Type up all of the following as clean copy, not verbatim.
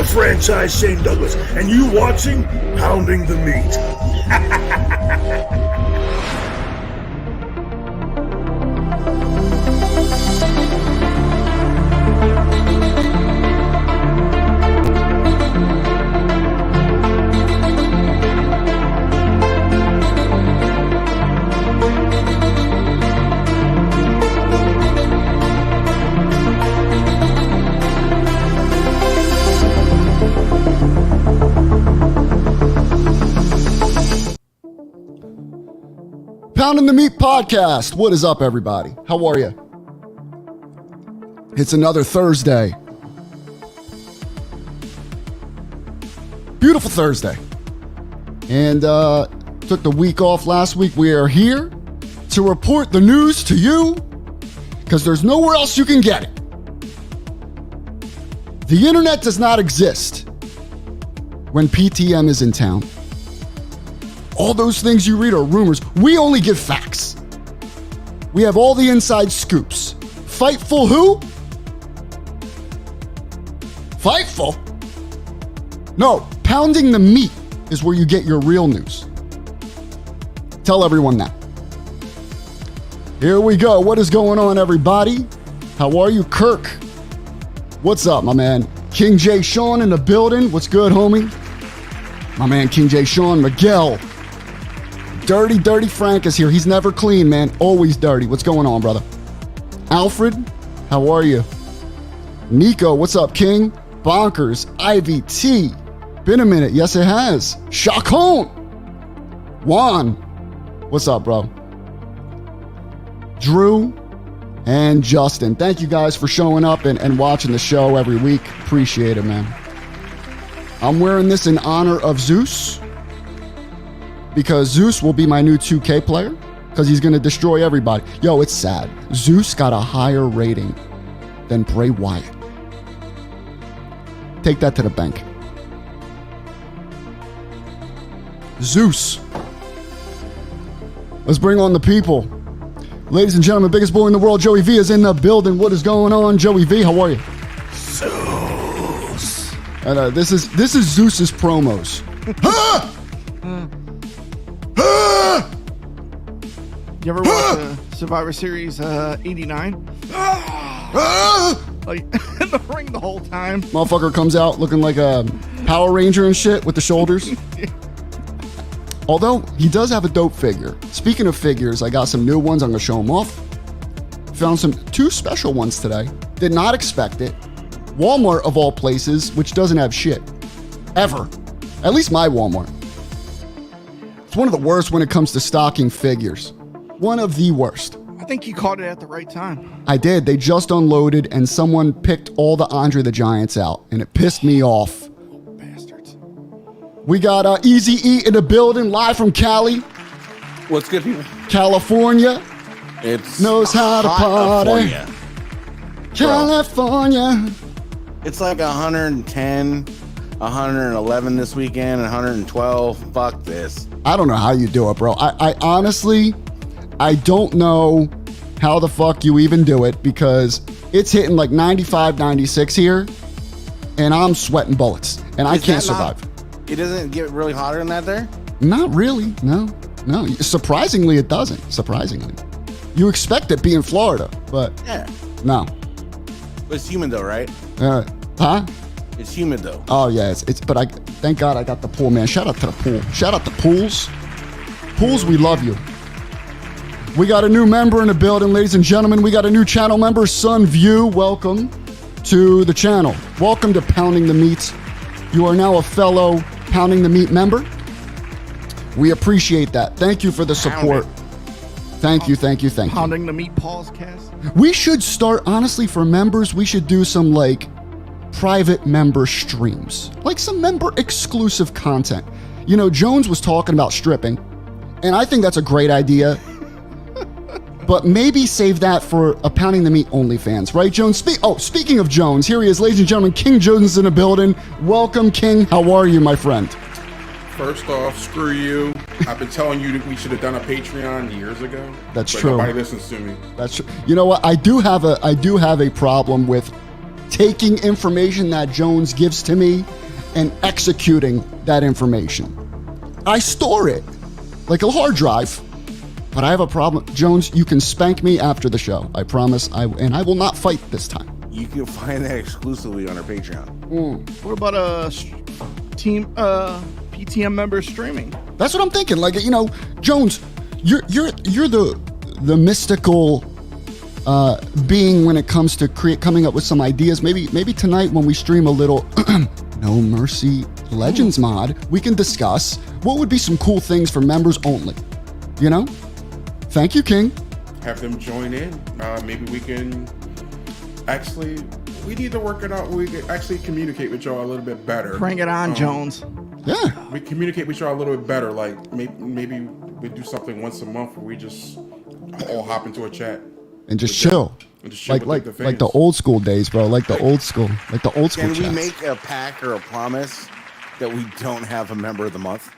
franchise Shane Douglas, and you watching Pounding the Meat. Pounding the Meat Podcast. What is up, everybody? How are you? It's another Thursday. Beautiful Thursday. And took the week off last week. We are here to report the news to you because there's nowhere else you can get it. The internet does not exist when PTM is in town. All those things you read are rumors. We only give facts. We have all the inside scoops. Fightful who? Fightful? No, Pounding the Meat is where you get your real news. Tell everyone that. Here we go. What is going on, everybody? How are you, Kirk? What's up, my man? King J. Sean in the building. What's good, homie? My man, King J. Sean Miguel. Dirty Frank is here. He's never clean, man. Always dirty. What's going on, brother? Alfred, how are you? Nico, what's up, King? Bonkers, IVT. Been a minute. Yes, it has. Chacon. Juan, what's up, bro? Drew and Justin. Thank you guys for showing up and watching the show every week. Appreciate it, man. I'm wearing this in honor of Zeus, because Zeus will be my new 2K player because he's going to destroy everybody. Yo, it's sad. Zeus got a higher rating than Bray Wyatt. Take that to the bank. Zeus. Let's bring on the people. Ladies and gentlemen, biggest boy in the world, Joey V is in the building. What is going on, Joey V? How are you? Zeus. And this is Zeus's promos. You ever watch Survivor Series 89? Like in the ring the whole time. Motherfucker comes out looking like a Power Ranger and shit with the shoulders. Although he does have a dope figure. Speaking of figures, I got some new ones. I'm gonna show them off. Found two special ones today. Did not expect it. Walmart of all places, which doesn't have shit ever. At least my Walmart. It's one of the worst when it comes to stocking figures. One of the worst. I think you caught it at the right time. I did. They just unloaded and someone picked all the Andre the Giants out and it pissed me off. Oh, bastards. We got Easy E in the building, live from Cali. What's good, people? California. It's knows how to party. California. It's like 110, 111 this weekend, 112. Fuck this. I don't know how you do it, bro. I honestly, I don't know how the fuck you even do it because it's hitting like 95, 96 here and I'm sweating bullets and I can't survive. It doesn't get really hotter than that there? Not really. No. Surprisingly, it doesn't. Surprisingly. You expect it being Florida, but yeah. No. But it's humid though, right? Huh? It's humid though. Oh yeah, but thank God I got the pool, man. Shout out to the pool. Shout out to pools. Pools, we love you. We got a new member in the building, ladies and gentlemen. We got a new channel member, Sun View. Welcome to the channel. Welcome to Pounding the Meat. You are now a fellow Pounding the Meat member. We appreciate that. Thank you for the support. Thank you. Pounding the Meat Paws cast. We should start, honestly, for members, we should do some like private member streams, like some member exclusive content. You know, Jones was talking about stripping, and I think that's a great idea. But maybe save that for a Pounding the Meat OnlyFans, right, Jones? Speaking of Jones, here he is, ladies and gentlemen. King Jones is in the building. Welcome, King. How are you, my friend? First off, screw you. I've been telling you that we should have done a Patreon years ago. That's but true. Nobody listens to me. That's true. You know what? I do have a problem with taking information that Jones gives to me and executing that information. I store it like a hard drive, but I have a problem. Jones, you can spank me after the show. I promise. I will not fight this time. You can find that exclusively on our Patreon. What about team PTM members streaming? That's what I'm thinking. Like, you know, Jones, you're the mystical being when it comes to coming up with some ideas. Maybe tonight when we stream a little No Mercy Legends mod, we can discuss what would be some cool things for members only. You know? Thank you, King. Have them join in. Maybe we can actually. We need to work it out. We can actually communicate with y'all a little bit better. Bring it on, Jones. Yeah. We communicate with y'all a little bit better. Like maybe we do something once a month where we just all hop into a chat And just chill. and just chill Like with the old school days, bro. Like the old school Can we chats. make a pact or a promise that we don't have a member of the month?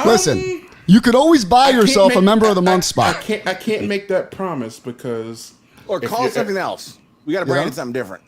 Listen, you could always buy yourself a member of the month spot. I can't make that promise because. Or call it something else. We got to brand it something different.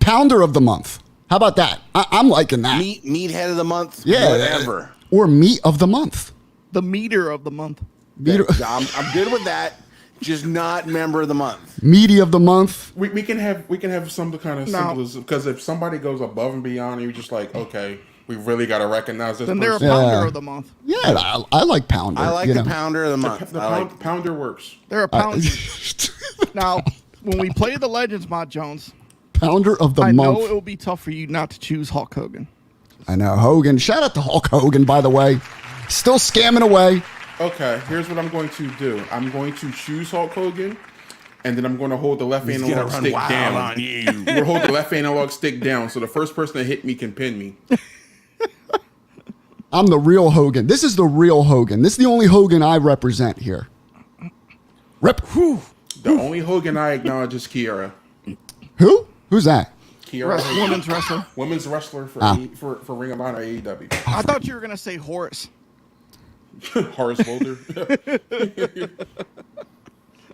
Pounder of the month. How about that? I'm liking that. Meathead of the month. Yeah. Whatever. Or meat of the month. The meter of the month. I'm good with that. Just not member of the month. Meaty of the month. We can have some kind of symbolism because if somebody goes above and beyond, and you're just like, okay, we really got to recognize this. Then they're a person. pounder of the month. Yeah, I like pounder. I like you the know. pounder of the month. Pounder works. They're a pound. Now, when we play the Legends mod, Jones, Pounder of the I month. know it will be tough for you not to choose Hulk Hogan. I know. Hogan. Shout out to Hulk Hogan, by the way. Still scamming away. Okay, here's what I'm going to do. I'm going to choose Hulk Hogan, and then I'm going to hold the left analog stick down. On you. We're going to hold the left analog stick down, so the first person to hit me can pin me. I'm the real Hogan. This is the real Hogan. This is the only Hogan I represent here. Rip. Whew. The only Hogan I acknowledge is Kiera. Who? Who's that? Kiera, Women's wrestler. women's wrestler for Ring of Honor AEW. I thought you were going to say Horace. Horace Boulder.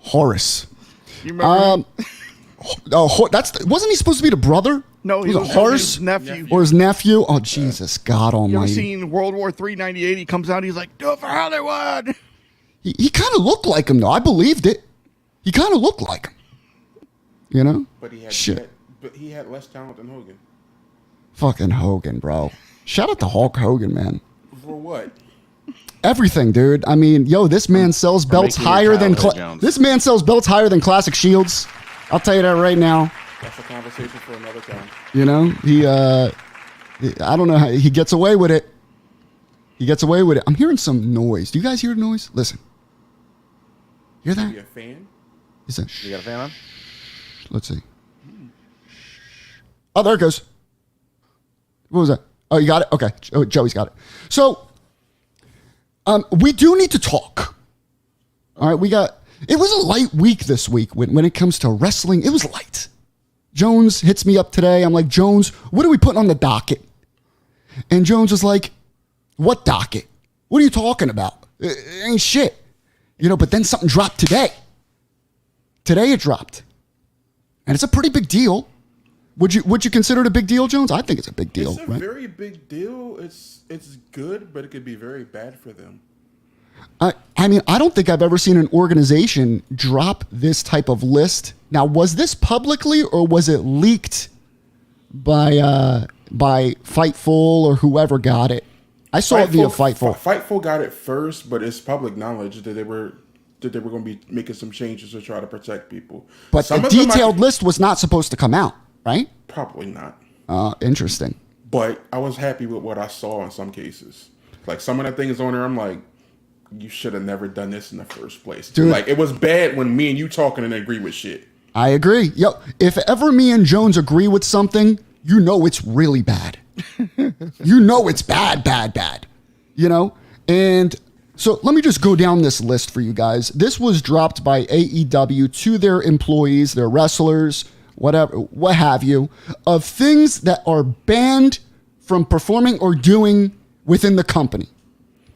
Horace. You remember? Wasn't he supposed to be the brother? No, he was Horace his nephew. or his nephew. Oh Jesus, God You ever Almighty! seen World War III '98? He comes out, he's like, "Do it for Hollywood." He kind of looked like him though. I believed it. He kind of looked like him. You know? But he had less talent than Hogan. Fucking Hogan, bro. Shout out to Hulk Hogan, man. For what? Everything, dude. I mean, yo, this man sells belts making your higher than childhood, Jones. this man sells belts higher than classic shields. I'll tell you that right now. That's a conversation for another time. You know, I don't know how he gets away with it. He gets away with it. I'm hearing some noise. Do you guys hear the noise? Listen. Hear that? You a fan? Is that? You got a fan on? Let's see. Oh, there it goes. What was that? Oh, you got it? Okay. Oh, Joey's got it. So, we do need to talk. All right. It was a light week this week when it comes to wrestling. It was light. Jones hits me up today. I'm like, Jones, what are we putting on the docket? And Jones was like, what docket? What are you talking about? It ain't shit. You know, but then something dropped today. Today it dropped. And it's a pretty big deal. Would you consider it a big deal, Jones? I think it's a big deal. It's a right? very big deal. It's good, but it could be very bad for them. I mean, I don't think I've ever seen an organization drop this type of list. Now, was this publicly or was it leaked by Fightful or whoever got it? I saw it via Fightful. Fightful got it first, but it's public knowledge that they were going to be making some changes to try to protect people. But Some the of them detailed list was not supposed to come out, right? Probably not. Interesting. But I was happy with what I saw in some cases. Like some of the things on there, I'm like, you should have never done this in the first place. Dude. Like it was bad when me and you talking and agree with shit. I agree. Yo, if ever me and Jones agree with something, you know it's really bad. You know it's bad. You know? And so let me just go down this list for you guys. This was dropped by AEW to their employees, their wrestlers, whatever, what have you, of things that are banned from performing or doing within the company.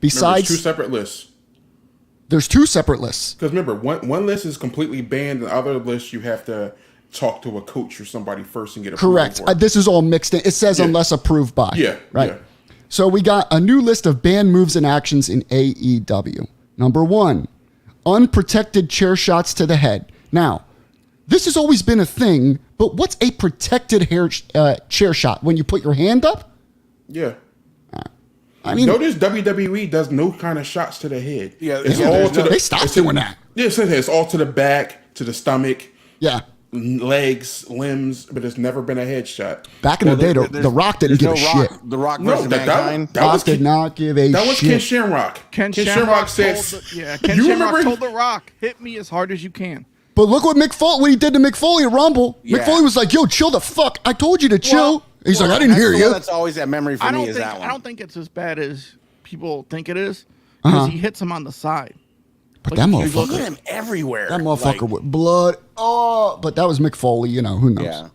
Besides, There's two separate lists. There's two separate lists. Because remember, one list is completely banned, and the other list you have to talk to a coach or somebody first and get approval. Correct. For it. This is all mixed in. It says unless approved by. Yeah. Right. Yeah. So we got a new list of banned moves and actions in AEW. Number 1, unprotected chair shots to the head. Now, this has always been a thing, but what's a protected chair shot? When you put your hand up? Yeah. I mean, Notice WWE does no kind of shots to the head. Yeah, it's yeah, all there's to no- the. they stopped doing that. Yes, it's all to the back, to the stomach, Yeah. legs, limbs, but it's never been a headshot. Back in the day, There's- The Rock didn't give there's a no shit. Rock, The Rock No, versus that Mankind. Rock did not give a That was shit. Ken Shamrock. Ken Shamrock said, Ken "You Shamrock remember?" told The Rock, hit me as hard as you can. But look what he did to Mick Foley at Rumble. Yeah. Mick Foley was like, yo, chill the fuck. I told you to chill. He's like, I didn't That's hear the you. one That's always that memory for me is that one. I don't think it's as bad as people think it is because he hits him on the side. But Like, that you You look look motherfucker. at him everywhere. That motherfucker Like, with blood. Oh, but that was Mick Foley, who knows? yeah.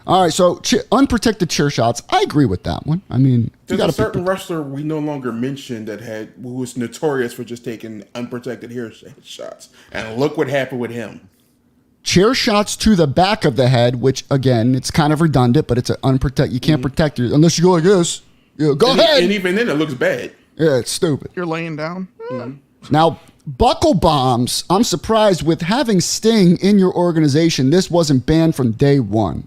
All right, so unprotected chair shots. I agree with that one. I mean, you There's got a to certain wrestler we no longer mention who was notorious for just taking unprotected hair shots, and look what happened with him. chair shots to the back of the head, which again, it's kind of redundant, but it's an unprotected. You can't protect it unless you go like this. Yeah, go ahead. And even then, it looks bad. Yeah, it's stupid. You're laying down. Now, buckle bombs, I'm surprised with having Sting in your organization, this wasn't banned from day one.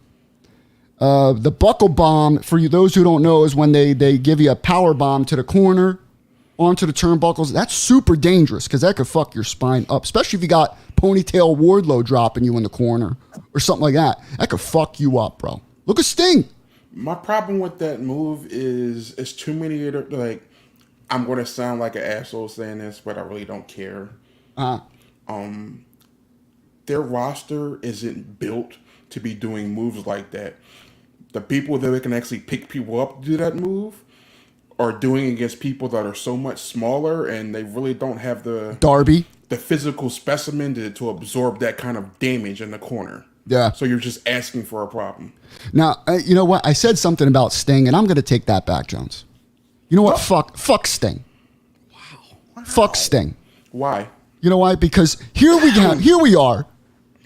The buckle bomb, for those who don't know, is when they give you a power bomb to the corner, onto the turnbuckles. That's super dangerous because that could fuck your spine up, especially if you got ponytail Wardlow dropping you in the corner or something like that. That could fuck you up, bro. Look at Sting. My problem with that move is it's too many. Like, I'm going to sound like an asshole saying this, but I really don't care. Their roster isn't built to be doing moves like that. The people that can actually pick people up to do that move are doing against people that are so much smaller, and they really don't have the Darby. physical specimen to absorb that kind of damage in the corner. Yeah. So you're just asking for a problem. Now, you know what? I said something about Sting, and I'm going to take that back, Jones. You know what? Fuck Sting. Wow. Fuck Sting. Why? You know why? Because here we are.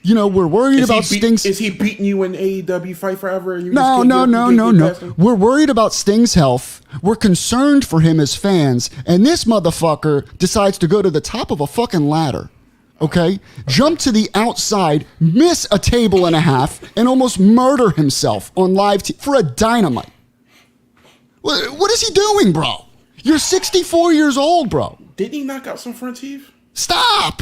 We're worried about Sting's. Is he beating you in AEW Fight Forever? And you No. We're worried about Sting's health. We're concerned for him as fans. And this motherfucker decides to go to the top of a fucking ladder. Okay? Jump to the outside, miss a table and a half, and almost murder himself on live for a Dynamite. What is he doing, bro? You're 64 years old, bro. Didn't he knock out some front teeth? Stop!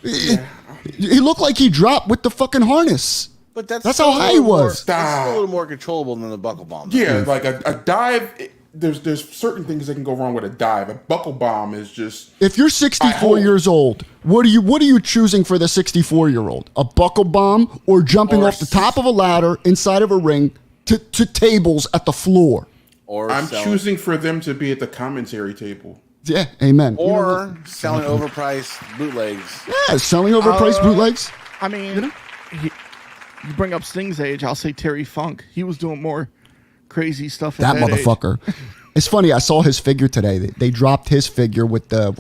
He looked like he dropped with the fucking harness. But that's how still a high he little more- was. That's a little more controllable than the buckle bomb. Yeah, like a dive. There's certain things that can go wrong with a dive. A buckle bomb is just. If you're 64 hope- years old, what are you choosing for the 64-year-old? A buckle bomb or jumping Or off the top of a ladder inside of a ring to tables at the floor? Or I'm selling, choosing for them to be at the commentary table. Yeah, amen. or selling overpriced bootlegs. Yeah, selling overpriced bootlegs. I mean, you bring up Sting's age. I'll say Terry Funk. He was doing more crazy stuff. That at motherfucker. It's funny. I saw his figure today. They dropped his figure with the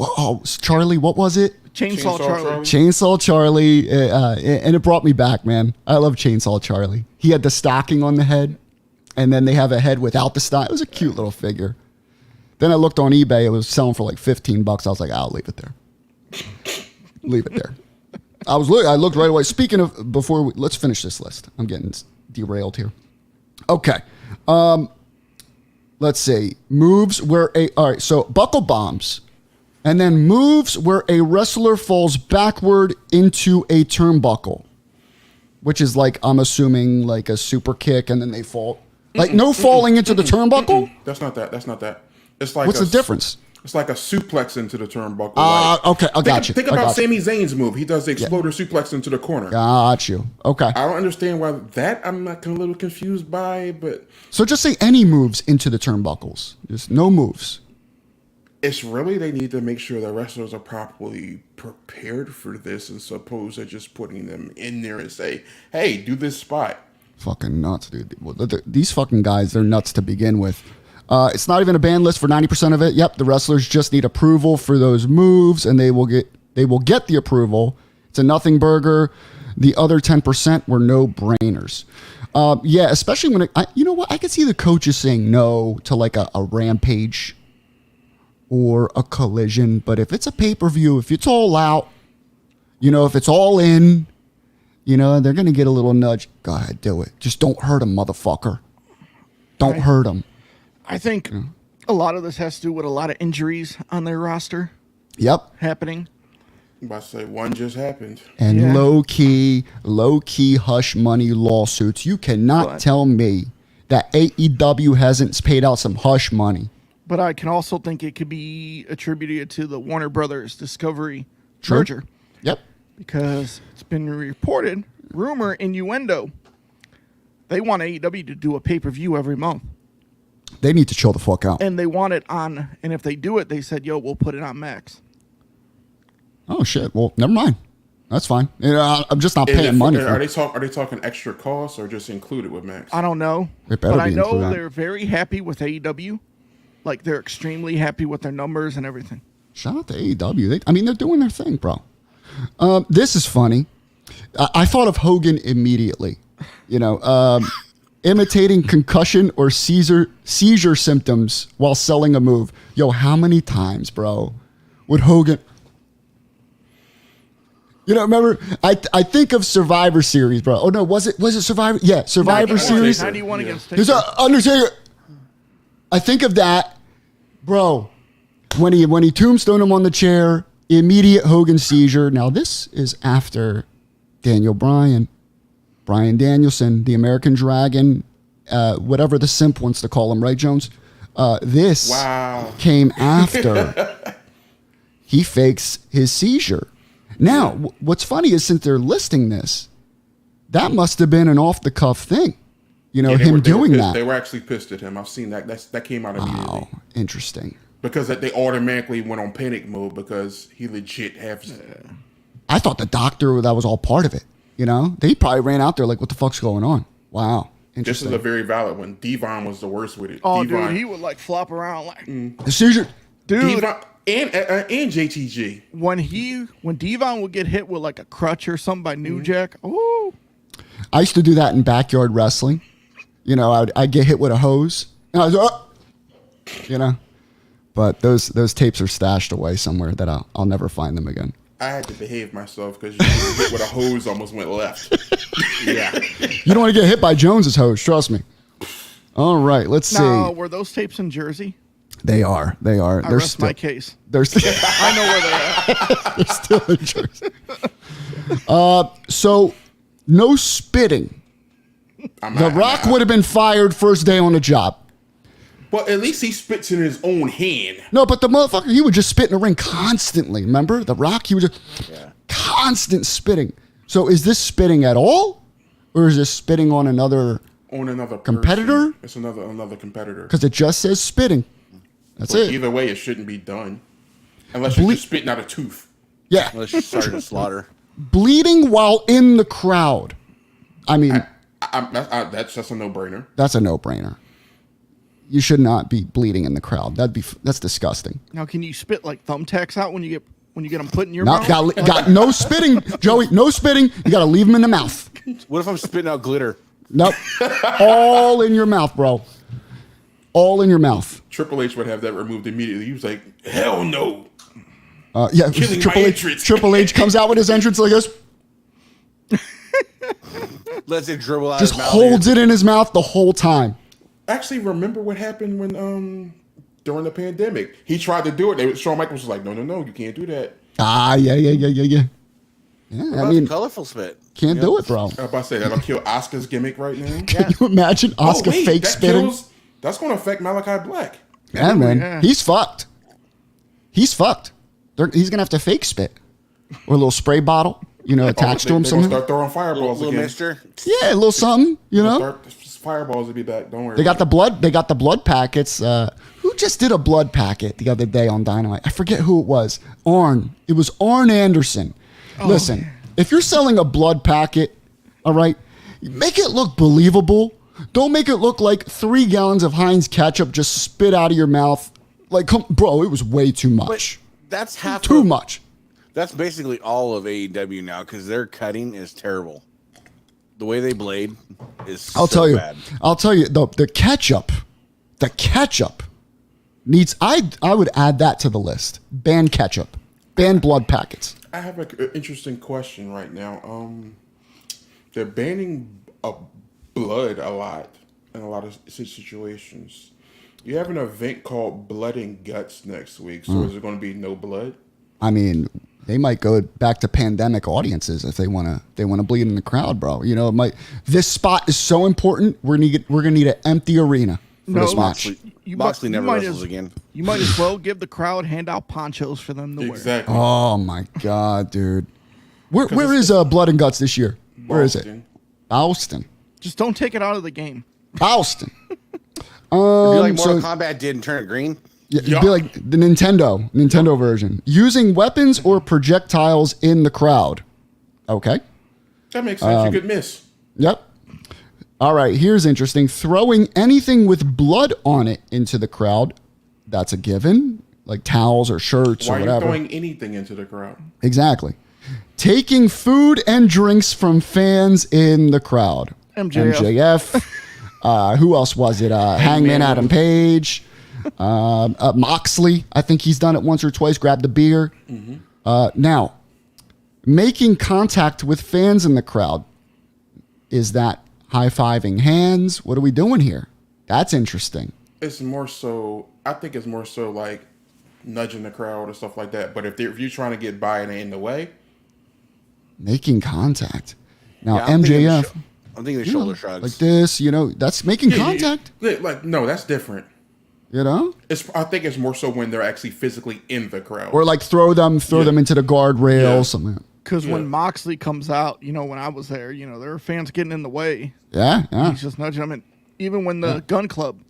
Charlie. What was it? Chainsaw Charlie. Chainsaw Charlie, and it brought me back, man. I love Chainsaw Charlie. He had the stocking on the head, and then they have a head without the stock. It was a cute little figure. Then I looked on eBay. It was selling for like $15. I was like, I'll leave it there. Leave it there. I looked right away. Speaking of, let's finish this list. I'm getting derailed here. Okay. Let's see. Moves where all right, so buckle bombs. And then moves where a wrestler falls backward into a turnbuckle, which is like, I'm assuming like a super kick and then they fall. Like no falling into the turnbuckle? That's not that. It's like What's the difference? It's like a suplex into the turnbuckle. Okay, I got you. Think about Sami Zayn's move. He does the exploder suplex into the corner. Got you. Okay. I don't understand why I'm not a little confused by, but So just say any moves into the turnbuckles. Just no moves. it's really they need to make sure the wrestlers are properly prepared for this as opposed to just putting them in there and say, hey, do this spot. Fucking nuts, dude. These fucking guys, they're nuts to begin with. It's not even a ban list for 90% of it. Yep, the wrestlers just need approval for those moves, and they will get the approval. It's a nothing burger. The other 10% were no-brainers. Yeah, especially when you know what? I could see the coaches saying no to like a Rampage or a Collision, but if it's a pay-per-view, if it's all out, if it's all in, they're going to get a little nudge. Go ahead, do it. Just don't hurt him, motherfucker. Don't hurt him. I think a lot of this has to do with a lot of injuries on their roster. Yep. Happening. I'm about to say one just happened. And low key hush money lawsuits. You cannot tell me that AEW hasn't paid out some hush money. But I can also think it could be attributed to the Warner Brothers Discovery True. merger. Yep. Because it's been reported, rumor, innuendo, they want AEW to do a pay-per-view every month. They need to chill the fuck out. And they want it on, and if they do it, they said, we'll put it on Max. Oh, shit. Well, never mind. That's fine. I'm just not paying money for it. Are they talking extra costs or just included with Max? I don't know. It better but I be know included. they're very happy with AEW. Like, they're extremely happy with their numbers and everything. Shout out to AEW. They're doing their thing, bro. This is funny. I thought of Hogan immediately. Imitating concussion or seizure symptoms while selling a move. Yo, how many times, bro, would Hogan... remember, I think of Survivor Series, bro. Oh, no, was it Survivor? Yeah, Survivor Series. 91 against There's Taker. Undertaker. I think of that, bro, when he tombstoned him on the chair, immediate Hogan seizure. Now, this is after Daniel Bryan Danielson, the American Dragon, whatever the simp wants to call him, right, Jones? This came after he fakes his seizure. Now, what's funny is since they're listing this, that must have been an off-the-cuff thing. Him doing that. They were actually pissed at him. I've seen that. That came out immediately. Oh, interesting. Because they automatically went on panic mode because he legit has... I thought the doctor, that was all part of it. They probably ran out there like, what the fuck's going on? Wow. This Interesting. is a very valid one. Devon was the worst with it. Oh, Devon, dude, he would like flop around like... The seizure. Dude, Devon and JTG. when Devon would get hit with like a crutch or something by New Jack, oh. I used to do that in backyard wrestling. I'd get hit with a hose. And I was, But those tapes are stashed away somewhere that I'll never find them again. I had to behave myself because you hit with a hose almost went left. Yeah. You don't want to get hit by Jones's hose, trust me. All right, let's see. Now, were those tapes in Jersey? They are. I rest my case. They're still, I know where they're at. they're still in Jersey. So, no spitting. The Rock would have been fired first day on the job. Well, at least he spits in his own hand. No, but the motherfucker, he would just spit in the ring constantly. Remember? The Rock, he was just constant spitting. So is this spitting at all? Or is this spitting on another competitor? Person. It's another competitor. Because it just says spitting. That's it. Either way, it shouldn't be done. Unless you're just spitting out a tooth. Yeah. Unless you started a slaughter. Bleeding while in the crowd. I mean... That's a no-brainer. That's a no-brainer. You should not be bleeding in the crowd. That's disgusting. Now, can you spit like thumbtacks out when you get them put in your mouth? Got no spitting, Joey. No spitting. You got to leave them in the mouth. What if I'm spitting out glitter? Nope. All in your mouth, bro. All in your mouth. Triple H would have that removed immediately. He was like, hell no. Yeah, Killing Triple my H. entrance. Triple H comes out with his entrance like this. Lets it dribble out. Just holds it in his mouth the whole time. Actually, remember what happened when during the pandemic? He tried to do it. Shawn Michaels was like, no, you can't do that. Yeah. Yeah, I mean, colorful spit. Can't do it, bro. I was about to say that'll kill Asuka's gimmick right now. Can you imagine Asuka fake spitting? That's going to affect Malachi Black. Yeah, man. He's fucked. He's fucked. He's going to have to fake spit. Or a little spray bottle, attached to him somehow. somewhere. Start throwing fireballs Little again. mister. Yeah, a little something, Fireballs will be back. Don't worry. They got the blood packets. Who just did a blood packet the other day on Dynamite? I forget who it was. Arn. It was Arn Anderson. Listen, if you're selling a blood packet, all right, make it look believable. Don't make it look like 3 gallons of Heinz ketchup just spit out of your mouth. Like, bro, it was way too much. But that's half Too much. That's basically all of AEW now because their cutting is terrible. The way they blade is I'll tell you. bad. I'll tell you the ketchup needs. I would add that to the list. Ban ketchup. Ban blood packets. I have an interesting question right now. They're banning blood a lot in a lot of situations. You have an event called Blood and Guts next week, so is there going to be no blood? I mean, they might go back to pandemic audiences if they want to bleed in the crowd, bro. You know, it might. This spot is so important. We're gonna need an empty arena for this match. Moxley never wrestles again. You might as well give the crowd handout ponchos for them to wear. Exactly. Oh my god, dude. Where is Blood and Guts this year? Where is it? Austin. Just don't take it out of the game. Austin. It'd be like Mortal Kombat did and turn it green. Yeah, it'd be like the Nintendo version. Using weapons or projectiles in the crowd. Okay. That makes sense. You could miss. Yep. All right, here's interesting. Throwing anything with blood on it into the crowd. That's a given. Like towels or shirts Why or whatever. are you throwing anything into the crowd? Exactly. Taking food and drinks from fans in the crowd. MJF. Who else was it? Hangman Adam Page. Moxley. I think he's done it once or twice. Grabbed a beer. Now, making contact with fans in the crowd. Is that high-fiving hands? What are we doing here? That's interesting. It's more so. I think it's more so like nudging the crowd or stuff like that. But if you're trying to get by and in the way, making contact. Now, Yeah, I'm MJF. I'm thinking the shoulder shrugs. Like this, that's making contact. like no, that's different. You know? I think it's more so when they're actually physically in the crowd. Or like throw them into the guardrail, something like that. Because when Moxley comes out, when I was there, there were fans getting in the way. Yeah. He's just nudging them. And even when the Gun Club,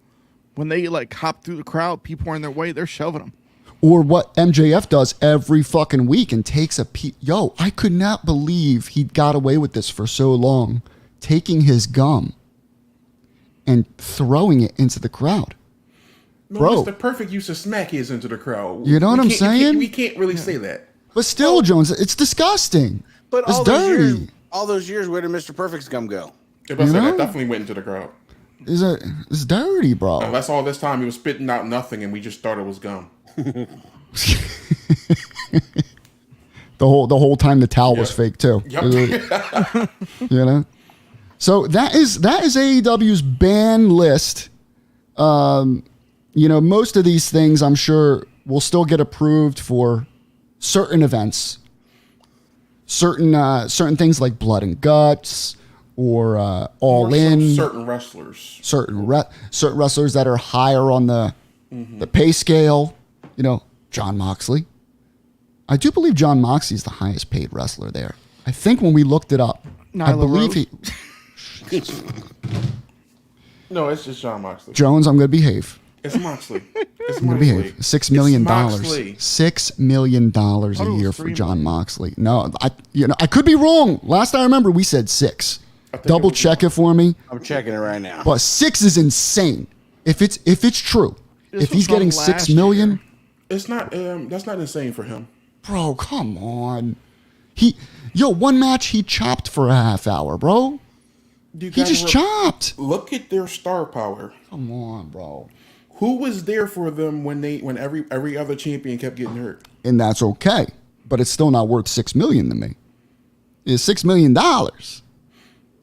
when they like hop through the crowd, people are in their way, they're shoving them. Or what MJF does every fucking week and takes a Yo, I could not believe he got away with this for so long. Taking his gum and throwing it into the crowd. No, Bro. it's the perfect use of smack is into the crowd. You know what I'm saying? We can't really say that. But still, Jones, it's disgusting. But it's dirty. all those years, where did Mr. Perfect's gum go? That definitely went into the crowd. It's dirty, bro. That's all this time he was spitting out nothing, and we just thought it was gum. The whole time the towel was fake too. Yep. So that is AEW's ban list. Most of these things I'm sure will still get approved for certain events, certain things like Blood and Guts or All In. Certain wrestlers, certain wrestlers that are higher on the pay scale. John Moxley. I do believe John Moxley is the highest paid wrestler there. I think when we looked it up, I believe he. No, it's just John Moxley. Jones, I'm going to behave. It's Moxley. It's I'm going to behave. $6 million. Moxley. $6 million a year for John Moxley. No, I could be wrong. Last I remember, we said 6. Double check it for me. I'm checking it right now. But 6 is insane. If it's true, if he's getting $6 million, it's not. That's not insane for him. Bro, come on. One match he chopped for a half hour, bro. He just chopped. Look at their star power. Come on, bro. Who was there for them when every other champion kept getting hurt? And that's okay, but it's still not worth $6 million to me. It's $6 million.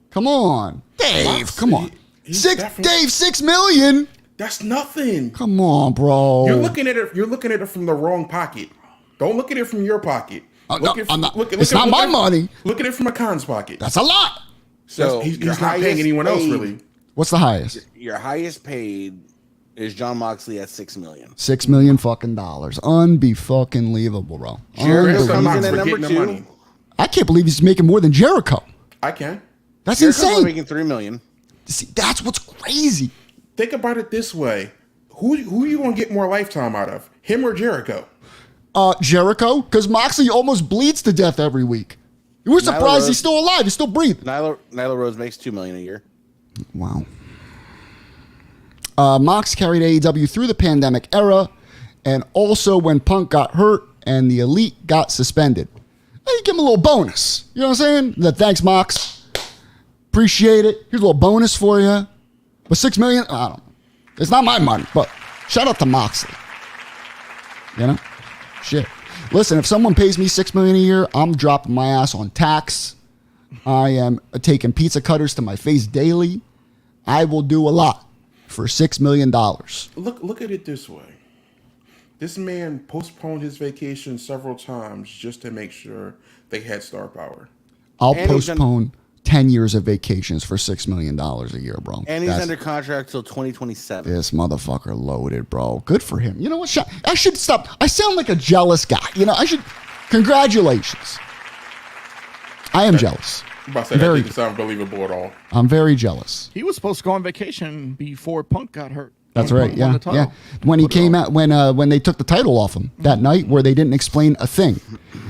Come on, Dave. Come on, Dave. $6 million. That's nothing. Come on, bro. You're looking at it from the wrong pocket. Don't look at it from your pocket. It's not my money. Look at it from a Khan's pocket. That's a lot. So he's not paying anyone else really. What's the highest? Your highest paid is John Moxley at $6 million. $6 million fucking dollars. Unbelievable, bro. Money. I can't believe he's making more than Jericho. I can. That's Jericho's insane. Making $3 million. See, that's what's crazy. Think about it this way: who are you gonna get more lifetime out of, him or Jericho? Jericho, because Moxley almost bleeds to death every week. We're surprised he's still alive. He's still breathing. Nyla Rose makes $2 million a year. Wow. Mox carried AEW through the pandemic era, and also when Punk got hurt, and the Elite got suspended. Hey, you give him a little bonus. You know what I'm saying? Thanks, Mox. Appreciate it. Here's a little bonus for you. But $6 million, I don't know. It's not my money, but shout out to Moxley. You know? Shit. Listen, if someone pays me $6 million a year, I'm dropping my ass on tax. I am taking pizza cutters to my face daily. I will do a lot for $6 million. Look at it this way. This man postponed his vacation several times just to make sure they had star power. I'll postpone 10 years of vacations for $6 million a year, bro. And he's under contract till 2027. This motherfucker loaded, bro. Good for him. You know what? I should stop. I sound like a jealous guy. You know, I should. Congratulations. I am jealous. I'm about to say, that didn't sound believable at all. I'm very jealous. He was supposed to go on vacation before Punk got hurt. That's right. Yeah. Yeah. When he came out, when they took the title off him that night, where they didn't explain a thing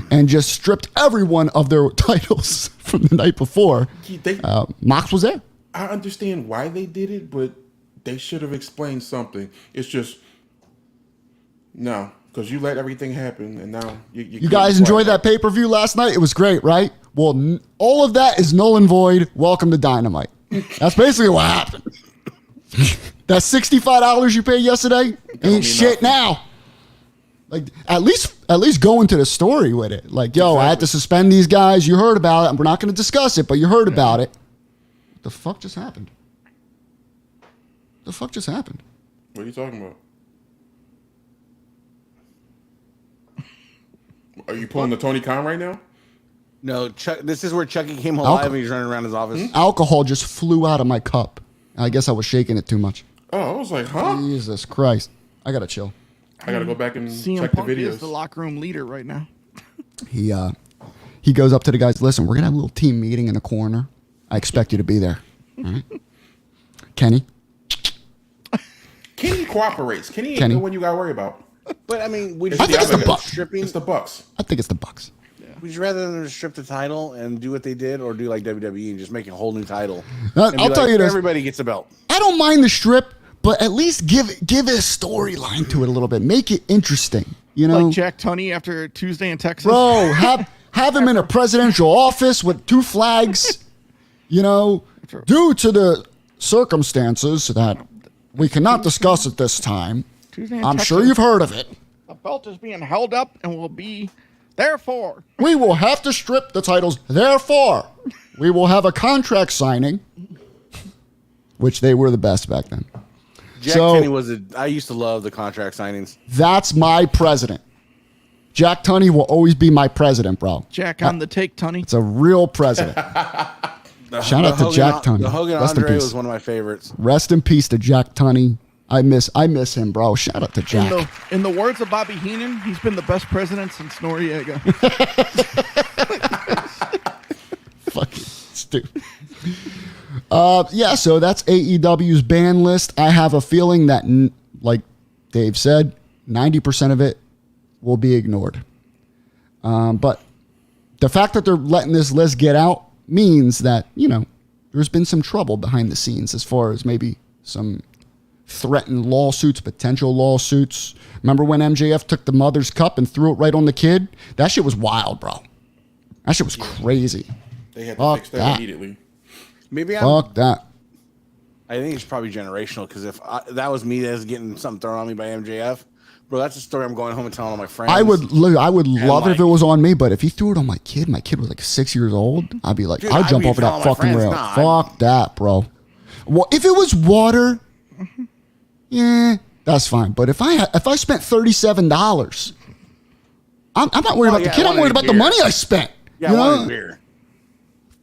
and just stripped everyone of their titles from the night before, Mox was there. I understand why they did it, but they should have explained something. It's just, no, because you let everything happen, and now you guys enjoyed that pay-per-view last night? It was great, right? Well, all of that is null and void. Welcome to Dynamite. That's basically what happened. That $65 you paid yesterday ain't shit now. Like, at least go into the story with it. Like, yo, exactly. I had to suspend these guys. You heard about it. And we're not going to discuss it, but you heard about it. What the fuck just happened? The fuck just happened? What are you talking about? Are you pulling the Tony Khan right now? No, Chuck. This is where Chucky came alive and he's running around his office. Alcohol just flew out of my cup. I guess I was shaking it too much. Oh, I was like, huh? Jesus Christ. I got to chill. I got to go back and CM check Punk the videos. is the locker room leader right now. He goes up to the guys, listen, we're going to have a little team meeting in the corner. I expect you to be there. All right? Kenny cooperates. Kenny ain't the one you got to worry about. But, I mean, I think it's the Bucks. It's the Bucks. I think it's the Bucks. Would you rather them strip the title and do what they did, or do like WWE and just make a whole new title? I'll tell you this. Everybody gets a belt. I don't mind the strip, but at least give it a storyline to it a little bit. Make it interesting. You know, like Jack Tunney after Tuesday in Texas. Bro, have him in a presidential office with 2 flags. You know, due to the circumstances that we cannot discuss at this time. I'm sure you've heard of it. The belt is being held up and will be. Therefore, we will have to strip the titles. Therefore, we will have a contract signing, which they were the best back then. Jack Tunney I used to love the contract signings. That's my president. Jack Tunney will always be my president, bro. Jack on the take, Tunney. It's a real president. Shout out to Jack Tunney. The Hogan Andre was one of my favorites. Rest in peace to Jack Tunney. I miss him, bro. Shout out to Jack. In the words of Bobby Heenan, he's been the best president since Noriega. Fucking stupid. So that's AEW's ban list. I have a feeling that, like Dave said, 90% of it will be ignored. But the fact that they're letting this list get out means that, you know, there's been some trouble behind the scenes as far as maybe some threatened lawsuits, potential lawsuits. Remember when MJF took the mother's cup and threw it right on the kid? That shit was wild, bro. That shit was crazy. They had to fix that immediately. Fuck that. I think it's probably generational, because if that was me that's getting something thrown on me by MJF, bro, that's a story I'm going home and telling all my friends. I would love it if it was on me, but if he threw it on my kid was like 6 years old, I'd be like, I'd jump over that fucking rail. Fuck that, bro. Well, if it was water, yeah, that's fine. But if I spent $37, I'm not worried about the kid. I'm worried about the money I spent. Yeah, I wanted beer.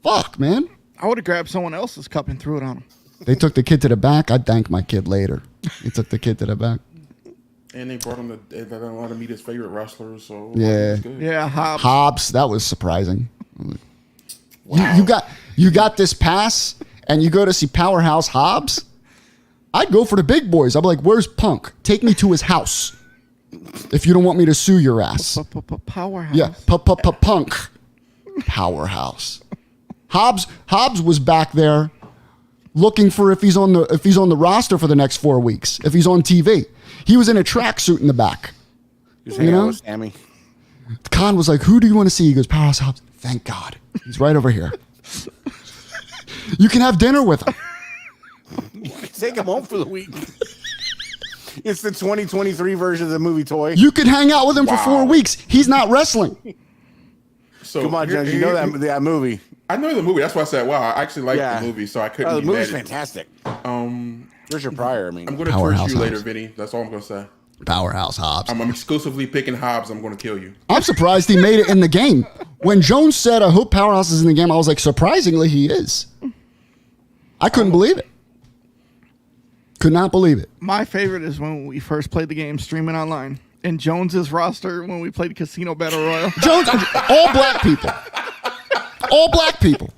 Fuck, man. I would have grabbed someone else's cup and threw it on him. They took the kid to the back. I'd thank my kid later. He took the kid to the back. And they brought him they allowed him to meet his favorite wrestlers. So yeah, yeah, Hobbs. That was surprising. Wow. You got this pass, and you go to see Powerhouse Hobbs. I'd go for the big boys. I'd be like, "Where's Punk? Take me to his house. If you don't want me to sue your ass." Powerhouse. Yeah, Punk. Powerhouse. Hobbs was back there looking for if he's on the roster for the next 4 weeks. If he's on TV, he was in a tracksuit in the back. He was hanging out with Sammy. Khan was like, who do you want to see? He goes, Powerhouse Hobbs. Thank God. He's right over here. You can have dinner with him. You can take him home for the week. It's the 2023 version of the movie Toy. You could hang out with him for 4 weeks. He's not wrestling. So Come on, Jones. You know that movie. I know the movie. That's why I said, wow, I actually like the movie, so I couldn't the be movie's mad at it. fantastic. Richard Pryor, I mean. I'm going to Powerhouse torch you later, Hobbs. Vinny. That's all I'm going to say. Powerhouse Hobbs. I'm exclusively picking Hobbs. I'm going to kill you. I'm surprised he made it in the game. When Jones said, I hope Powerhouse is in the game, I was like, surprisingly, he is. I couldn't believe it. Could not believe it. My favorite is when we first played the game streaming online. And Jones's roster when we played Casino Battle Royale. Jones, all black people. All black people.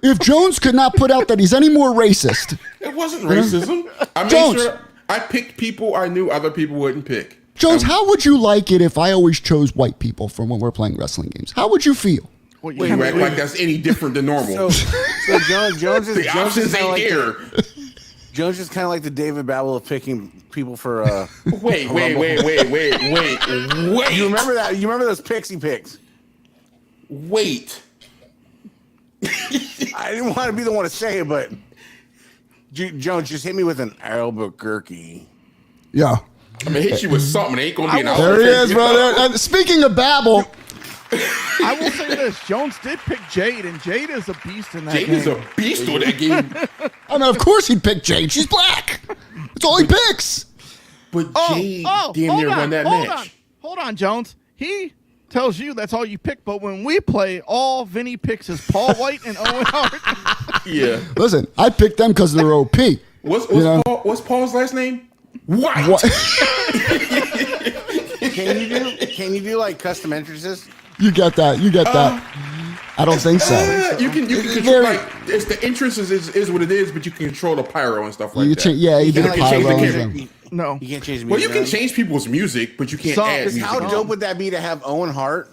If Jones could not put out that he's any more racist. It wasn't racism. I made Jones. sure I picked people I knew other people wouldn't pick. Jones, how would you like it if I always chose white people for when we're playing wrestling games? How would you feel? Well, You act like that's any different than normal. So Jones is the options kinda ain't like there. Jones is kind of like the David Babel of picking people for. Wait. You remember that? You remember those pixie picks? Wait. I didn't want to be the one to say it, but Jones just hit me with an Albuquerque. Yeah. I'm going to hit you with something. It ain't going to be an There he is, brother. Speaking of Babel, I will say this: Jones did pick Jade, and Jade is a beast in that Jade game. is a beast with that game. I mean, of course he'd pick Jade. She's black. That's all he picks. But Jade damn near won that match. Hold on, Jones. He tells you that's all you pick, but when we play, all Vinny picks is Paul White and Owen Hart. Yeah. Listen, I picked them because they're OP. What's Paul's last name? What? Can you do like custom entrances? You get that. I don't think so. You can control, like, it's the entrance is what it is, but you can control the pyro and stuff like that. You did a can't change pyro. the and character. thing. No. You can't change the Well, music. you can right? change people's music, but you can't So- add Because music. How dope would that be to have Owen Hart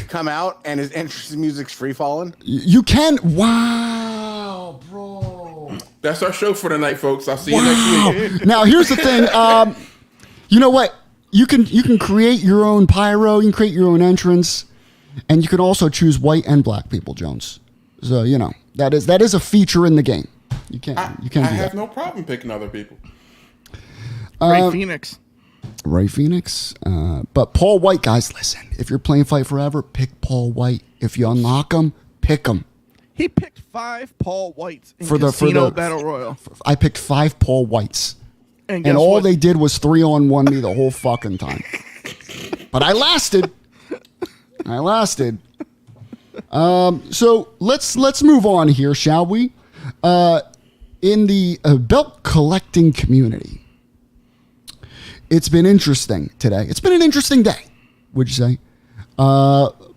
come out and his entrance music's free falling? You can. Wow, bro. That's our show for the night, folks. I'll see you next week. Now here's the thing. You know what? You can create your own pyro. You can create your own entrance, and you can also choose white and black people, Jones. So that is a feature in the game. You can't. I do have that. no problem picking other people. Ray Phoenix. Ray Phoenix, but Paul White, guys. Listen, if you're playing Fight Forever, pick Paul White. If you unlock him, pick him. He picked 5 Paul Whites in For the Casino Battle Royale. I picked 5 Paul Whites. And And guess all what? they did was 3-on-1 me the whole fucking time. But I lasted. So let's move on here, shall we? In the belt collecting community, it's been interesting today. It's been an interesting day, would you say?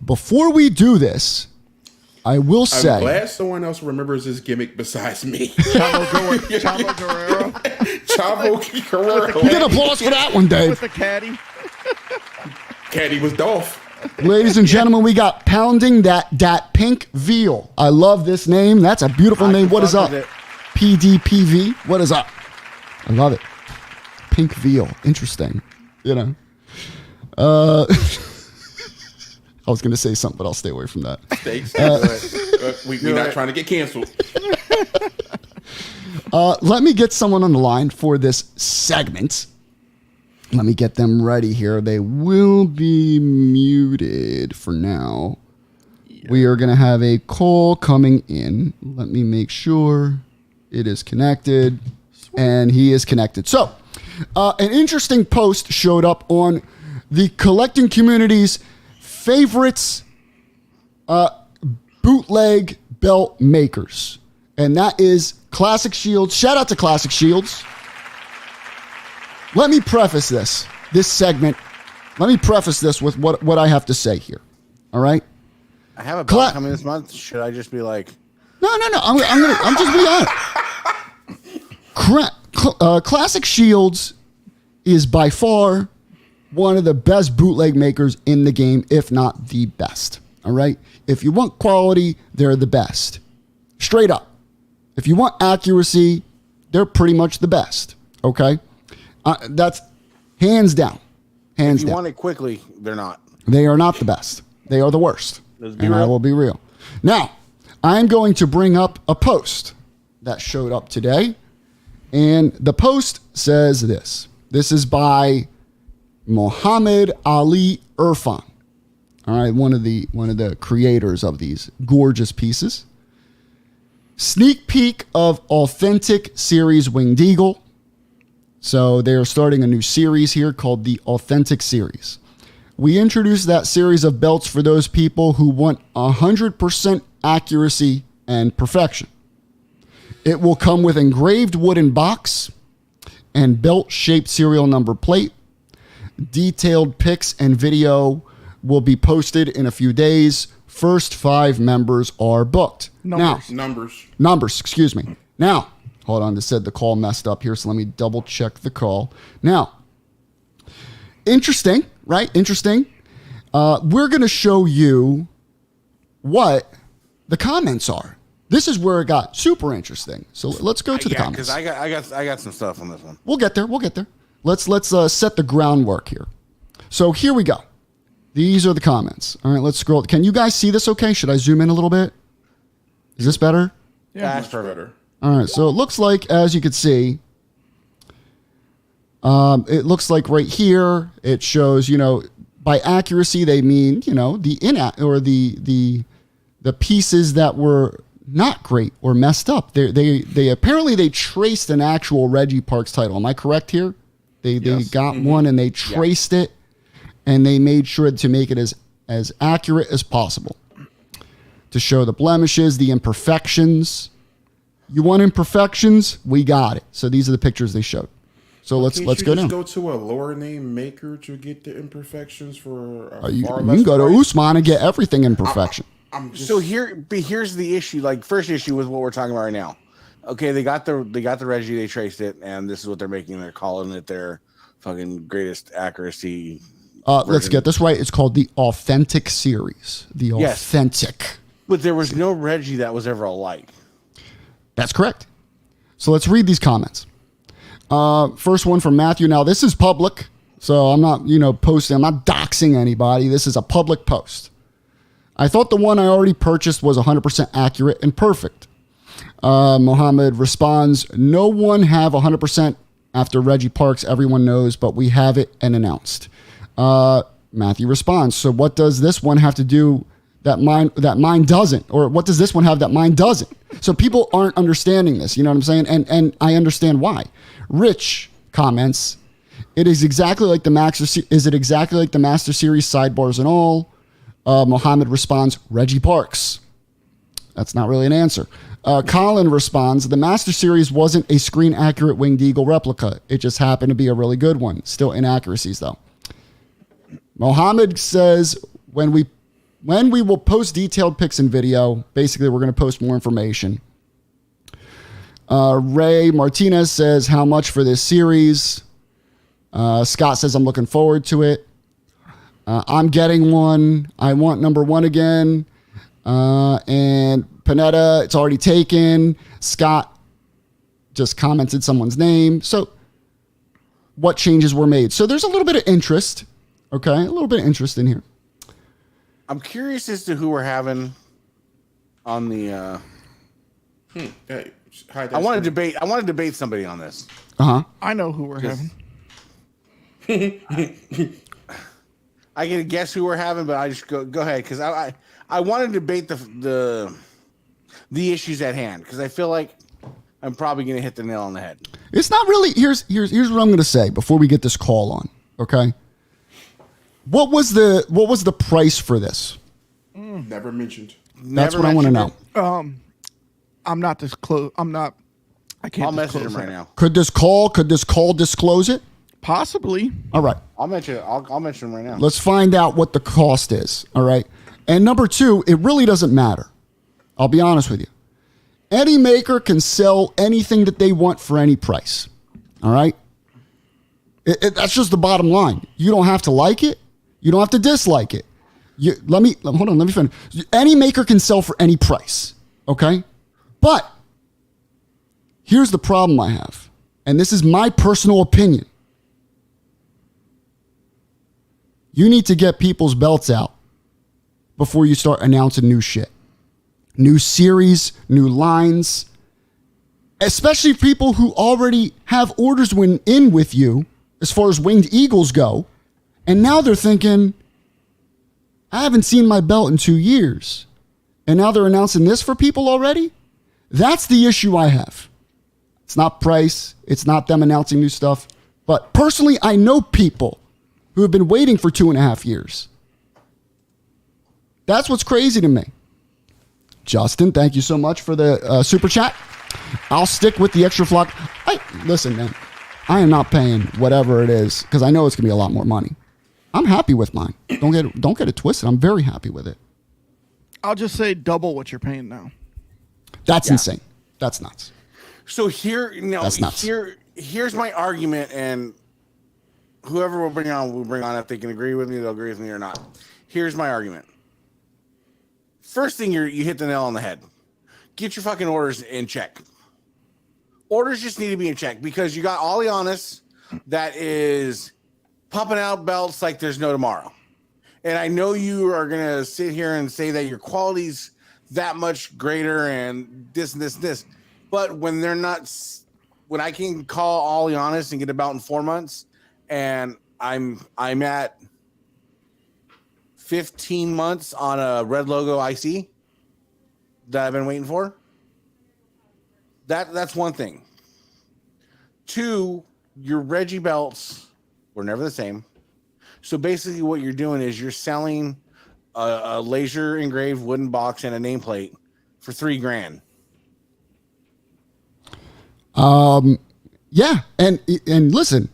Before we do this, I will say... I'm glad someone else remembers this gimmick besides me. Chavo Guerrero Chavo Guerrero. You get applause for that one, with Dave. the caddy. Caddy was Dolph. Ladies and gentlemen, we got Pounding That Pink Veal. I love this name. That's a beautiful name. What is up? with it. PDPV. What is up? I love it. Pink Veal. Interesting. I was going to say something, but I'll stay away from that. We're not trying to get canceled. Let me get someone on the line for this segment. Let me get them ready here. They will be muted for now. We are going to have a call coming in. Let me make sure it is connected. And he is connected. So, an interesting post showed up on the collecting community's favorites bootleg belt makers. And that is Classic Shields. Shout out to Classic Shields. Let me preface this segment. Let me preface this with what I have to say here. All right? I have a belt coming this month. Should I just be like... No. I'm just being honest. Classic Shields is by far one of the best bootleg makers in the game, if not the best. All right? If you want quality, they're the best. Straight up. If you want accuracy, they're pretty much the best. Okay? That's hands down. If you want it quickly, they're not. They are not the best. They are the worst. Let's be And I real. will be real. Now, I'm going to bring up a post that showed up today. And the post says this. This is by Muhammad Ali Irfan. All right, one of the creators of these gorgeous pieces. Sneak peek of Authentic Series Winged Eagle. So they're starting a new series here called the Authentic Series. We introduced that series of belts for those people who want 100% accuracy and perfection. It will come with engraved wooden box and belt-shaped serial number plate. Detailed pics and video will be posted in a few days. First 5 members are booked. Numbers, excuse me. Now, hold on, this said the call messed up here, so let me double check the call. Now, interesting, right? Interesting. We're going to show you what the comments are. This is where it got super interesting. So let's go to the comments. Because I got some stuff on this one. We'll get there. Let's set the groundwork here. So here we go. These are the comments. All right, let's scroll. Can you guys see this okay? Should I zoom in a little bit? Is this better? Yeah, That's better. All right, so it looks like, as you can see, it looks like right here, it shows, by accuracy, they mean, the pieces that were not great or messed up. They apparently they traced an actual Reggie Parks title. Am I correct here? They got one and they traced it, and they made sure to make it as accurate as possible to show the blemishes, the imperfections. You want imperfections? We got it. So these are the pictures they showed. So let's go down. Go to a lower name maker to get the imperfections for. You can go to Usman and get everything in perfection. Here's the issue. Like, first issue with what we're talking about right now. Okay, they got the Reggie, they traced it, and this is what they're making. They're calling it their fucking greatest accuracy. Let's get this right. It's called the Authentic Series. The Yes. Authentic. But there was no Reggie that was ever alike. That's correct. So let's read these comments. First one from Matthew. Now, this is public, so I'm not, posting. I'm not doxing anybody. This is a public post. I thought the one I already purchased was 100% accurate and perfect. Mohammed responds, no one have 100% after Reggie Parks. Everyone knows, but we have it and announced. Matthew responds, so what does this one have to do that mine doesn't? Or what does this one have that mine doesn't? So people aren't understanding this. You know what I'm saying? And I understand why. Rich comments, it is exactly like the Is it exactly like the Master Series sidebars and all? Mohammed responds, Reggie Parks. That's not really an answer. Colin responds, the Master Series wasn't a screen accurate Winged Eagle replica. It just happened to be a really good one. Still inaccuracies though. Mohammed says, when we will post detailed pics and video, basically we're going to post more information. Ray Martinez says, how much for this series? Scott says, I'm looking forward to it. I'm getting one. I want number 1 again. And Panetta, it's already taken. Scott just commented someone's name. So what changes were made? So there's a little bit of interest. Okay, a little bit of interest in here. I'm curious as to who we're having on the. Hey, hi, I want to debate somebody on this. I know who we're having. I can guess who we're having, but I just go ahead because I want to debate the issues at hand because I feel like I'm probably going to hit the nail on the head. It's not really. Here's what I'm going to say before we get this call on. Okay. What was the price for this? Never mentioned. That's what I want to know. I'm not disclose. I can't. I'll message him that. right now. Could this call disclose it? Possibly. All right. I'll mention him right now. Let's find out what the cost is. All right. And number 2, it really doesn't matter. I'll be honest with you. Any maker can sell anything that they want for any price. All right. That's just the bottom line. You don't have to like it. You don't have to dislike it. Let me finish. Any maker can sell for any price. Okay. But here's the problem I have. And this is my personal opinion. You need to get people's belts out before you start announcing new shit. New series, new lines. Especially people who already have orders in with you as far as Winged Eagles go. And now they're thinking, I haven't seen my belt in 2 years. And now they're announcing this for people already? That's the issue I have. It's not price. It's not them announcing new stuff. But personally, I know people who have been waiting for 2.5 years. That's what's crazy to me. Justin, thank you so much for the super chat. I'll stick with the extra flock. Listen, man, I am not paying whatever it is because I know it's going to be a lot more money. I'm happy with mine. Don't get it twisted. I'm very happy with it. I'll just say double what you're paying now. That's insane. That's nuts. So here's my argument, and whoever we'll bring on if they can agree with me, they'll agree with me or not. Here's my argument. First thing, you hit the nail on the head. Get your fucking orders in check. Orders just need to be in check because you got Ollie Honest that is pumping out belts like there's no tomorrow. And I know you are going to sit here and say that your quality's that much greater and this and this and this. But when they're not, when I can call Ollie Honest and get a belt in 4 months, and I'm at 15 months on a red logo IC that I've been waiting for. That's one thing. 2, your Reggie belts were never the same. So basically what you're doing is you're selling a laser engraved wooden box and a nameplate for $3,000. Yeah. And listen,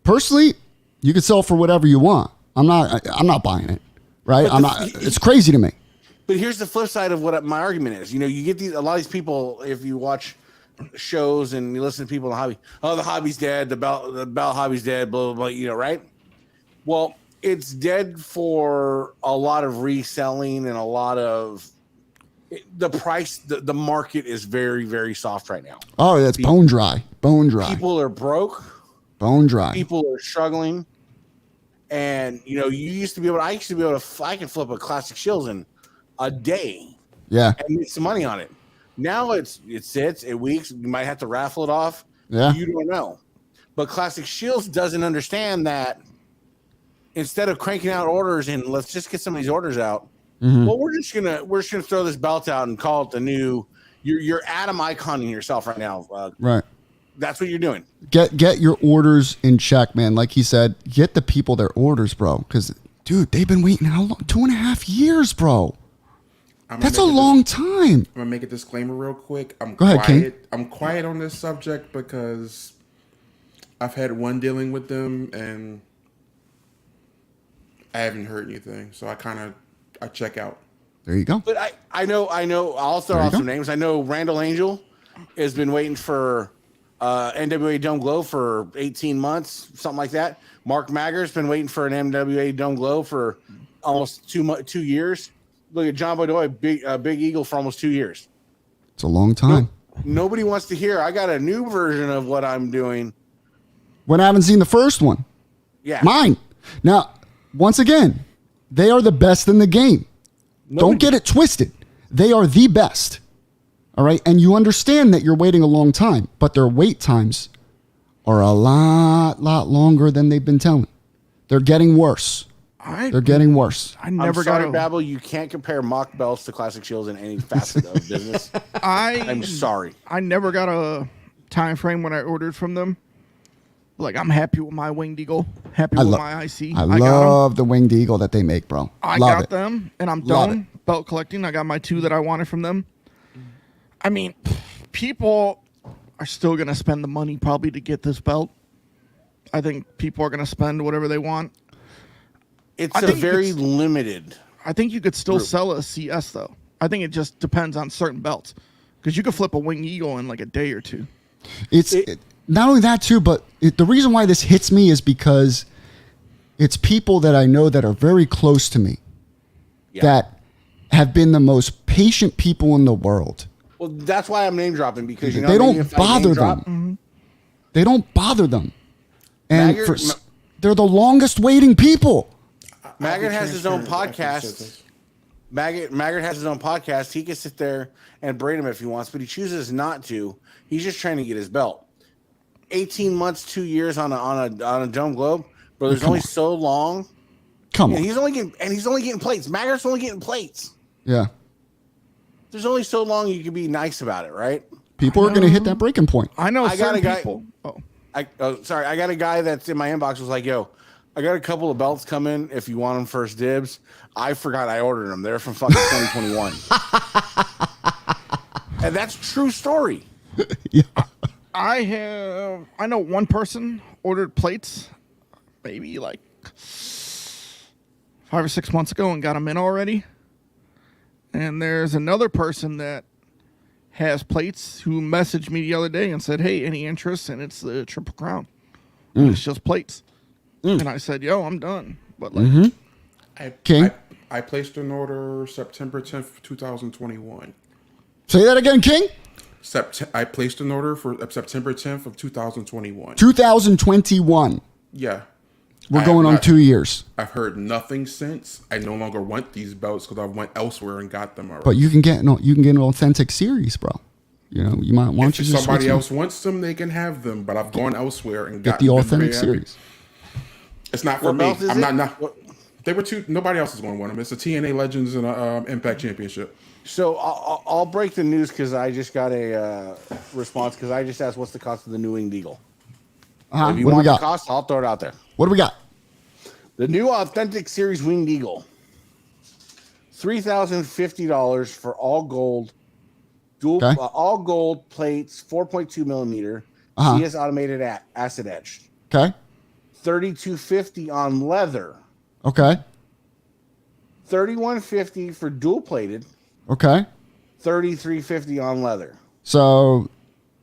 personally, you can sell for whatever you want. I'm not buying it. Right. It's crazy to me. But here's the flip side of what my argument is. You know, you get a lot of these people, if you watch shows and you listen to people in the hobby, oh, the hobby's dead, the belt hobby's dead, blah, blah, blah, you know, right? Well, it's dead for a lot of reselling and a lot of the price. The market is very, very soft right now. Oh, that's bone dry. People are broke. Bone dry. People are struggling. And, you know, I used to be able to, I can flip a classic Shields in a day. Yeah. And make some money on it. Now it sits, it weeks. You might have to raffle it off. Yeah. You don't know. But Classic Shields doesn't understand that instead of cranking out orders and let's just get some of these orders out. Mm-hmm. Well, we're just gonna throw this belt out and call it the new. You're Adam iconing yourself right now. Right. That's what you're doing. Get your orders in check, man. Like he said, get the people their orders, bro. Because, dude, they've been waiting how long? 2.5 years, bro. That's a long time. I'm gonna make a disclaimer real quick. Go ahead, King. I'm quiet on this subject because I've had one dealing with them and I haven't heard anything. So I check out. There you go. But I know. I'll throw out some names. I know Randall Angel has been waiting for NWA Dome Glow for 18 months, something like that. Mark Magger's been waiting for an NWA Dome Glow for almost 2 years. Look at John Bodoy, Big Eagle for almost 2 years. It's a long time. Nobody wants to hear. I got a new version of what I'm doing. When I haven't seen the first one. Yeah. Mine. Now, once again, they are the best in the game. Don't get it twisted. They are the best. All right. And you understand that you're waiting a long time, but their wait times are a lot longer than they've been telling. They're getting worse. They're getting worse. I'm sorry, Babel. You can't compare mock belts to Classic Shields in any facet of business. I'm sorry. I never got a time frame when I ordered from them. Like, I'm happy with my Winged Eagle. Happy with my IC. I love the Winged Eagle that they make, bro. I got them, and I'm done belt collecting. I got my 2 that I wanted from them. I mean, people are still going to spend the money probably to get this belt. I think people are going to spend whatever they want. It's a very limited. I think you could still sell a CS, though. I think it just depends on certain belts. Because you could flip a Winged Eagle in like a day or 2. It's not only that, too, but the reason why this hits me is because it's people that I know that are very close to me that have been the most patient people in the world. Well, that's why I'm name dropping, because they don't bother them. Mm-hmm. They don't bother them. And they're the longest waiting people. Maggot has his own transparent after he says podcast. this. Maggot has his own podcast. He can sit there and braid him if he wants, but he chooses not to. He's just trying to get his belt. 18 months, 2 years on a dome globe, bro. There's only so long. Come And on. he's only getting plates. Maggot's only getting plates. Yeah. There's only so long you can be nice about it, right? People are going to hit that breaking point. I know I got certain a guy. people. Oh, I got a guy that's in my inbox was like, yo, I got a couple of belts coming if you want them first dibs. I forgot I ordered them. They're from fucking 2021. And that's true story. Yeah. I know one person ordered plates maybe like 5 or 6 months ago and got them in already. And there's another person that has plates who messaged me the other day and said, hey, any interest? And it's the Triple Crown. It's just plates. And I said, yo, I'm done. But like, King? I placed an order September 10th, 2021. Say that again, King? I placed an order for September 10th of 2021. 2021. Yeah. We're going on 2 years. I've heard nothing since. I no longer want these belts because I went elsewhere and got them already. But you can get an authentic series, bro. You know, you might want if you to somebody switch else wants them, they can have them. But I've gone elsewhere and get got the authentic series. It's not for What me. belt is I'm it? not. They were two. Nobody else is going to want them. It's a TNA Legends and a Impact Championship. So I'll break the news because I just got a response because I just asked what's the cost of the new Winged Eagle. Uh-huh. If you What do we want the got? cost, I'll throw it out there. What do we got? The new Authentic Series Winged Eagle. $3,050 for all gold, Okay. all gold plates, 4.2 millimeter, Uh-huh. CS automated acid etched. Okay. $3,250 on leather. Okay. $3,150 for dual plated. Okay. $3,350 on leather. So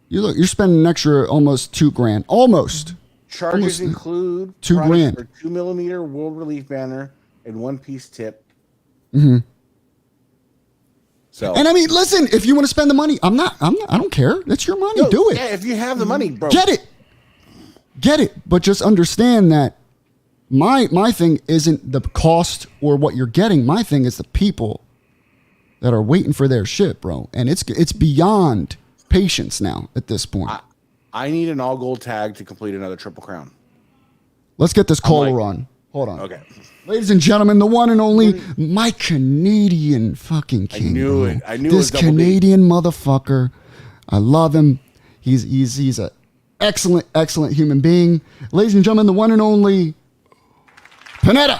you're spending an extra almost $2,000. Almost. Charges Almost include $2 price grand. for 2 millimeter world relief banner and one piece tip. So And I mean, listen, if you want to spend the money, I don't care. That's your money. Yo, Do it. Yeah, if you have the money, bro. Get it. But just understand that my thing isn't the cost or what you're getting. My thing is the people that are waiting for their shit, bro. And it's beyond patience now at this point. I need an all gold tag to complete another Triple Crown. Let's get this caller like- on. Hold on. Okay. Ladies and gentlemen, the one and only, my Canadian fucking king. knew bro. it. I knew it this was Double D. Canadian motherfucker. I love him. He's a excellent human being. Ladies and gentlemen, the one and only Panetta.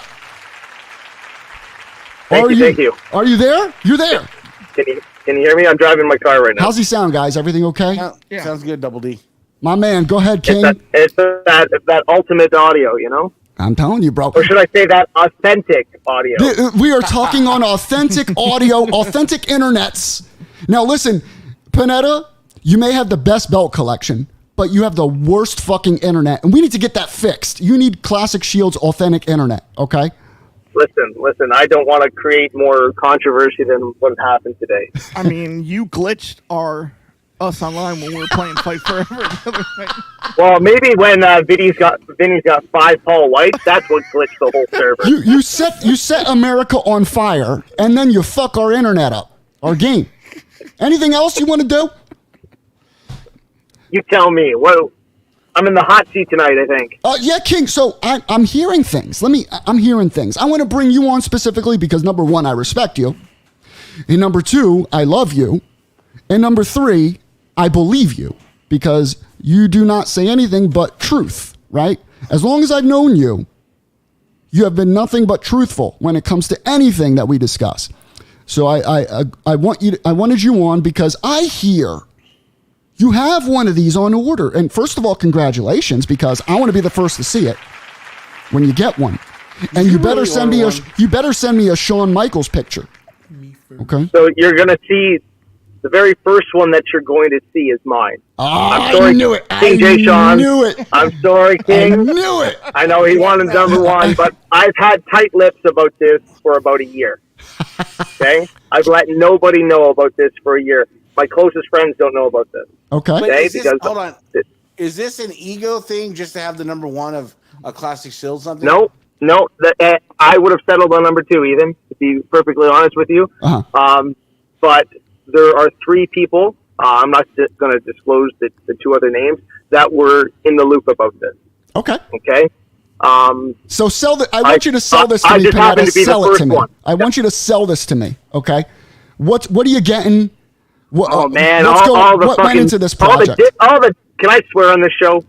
Thank you. Are you there? You're there. Can you hear me? I'm driving my car right now. How's he sound, guys? Everything okay? Yeah. Sounds good, Double D. My man, go ahead, King. It's that ultimate audio, you know? I'm telling you, bro. Or should I say that authentic audio? We are talking on authentic audio, authentic internets. Now, listen, Panetta, you may have the best belt collection, but you have the worst fucking internet, and we need to get that fixed. You need Classic Shield's authentic internet, okay? Listen, I don't want to create more controversy than what happened today. I mean, you glitched us online when we were playing Fight Forever the other night. Well, maybe when Vinny's got 5 Paul Whites, that's what glitched the whole server. You set America on fire, and then you fuck our internet up, our game. Anything else you want to do? You tell me. Well, I'm in the hot seat tonight, I think. Yeah, King. So I'm hearing things. I'm hearing things. I want to bring you on specifically because number one, I respect you. And number two, I love you. And number three, I believe you because you do not say anything but truth, right? As long as I've known you, you have been nothing but truthful when it comes to anything that we discuss. So I wanted you on because I hear you have one of these on order. And first of all, congratulations, because I want to be the first to see it when you get one. And you better send me a Shawn Michaels picture. Okay? So you're going to see the very first one that you're going to see is mine. I'm sorry, I knew it. King J. Sean. knew it. I'm sorry, I King. knew it. I know he wanted number one, but I've had tight lips about this for about a year. Okay? I've let nobody know about this for a year. My closest friends don't know about this. Okay. But Okay, is this, because- hold on. Is this an ego thing just to have the number one of a Classic Shield something? No. I would have settled on number 2, Ethan, to be perfectly honest with you. But there are 3 people. I'm not going to disclose the 2 other names that were in the loop about this. Okay. Okay. So sell the. I want you to sell this to me. I just happened to be sell the it first to me. one. I want you to sell this to me. Okay. What are you getting? Oh man! What went into this project? Can I swear on this show?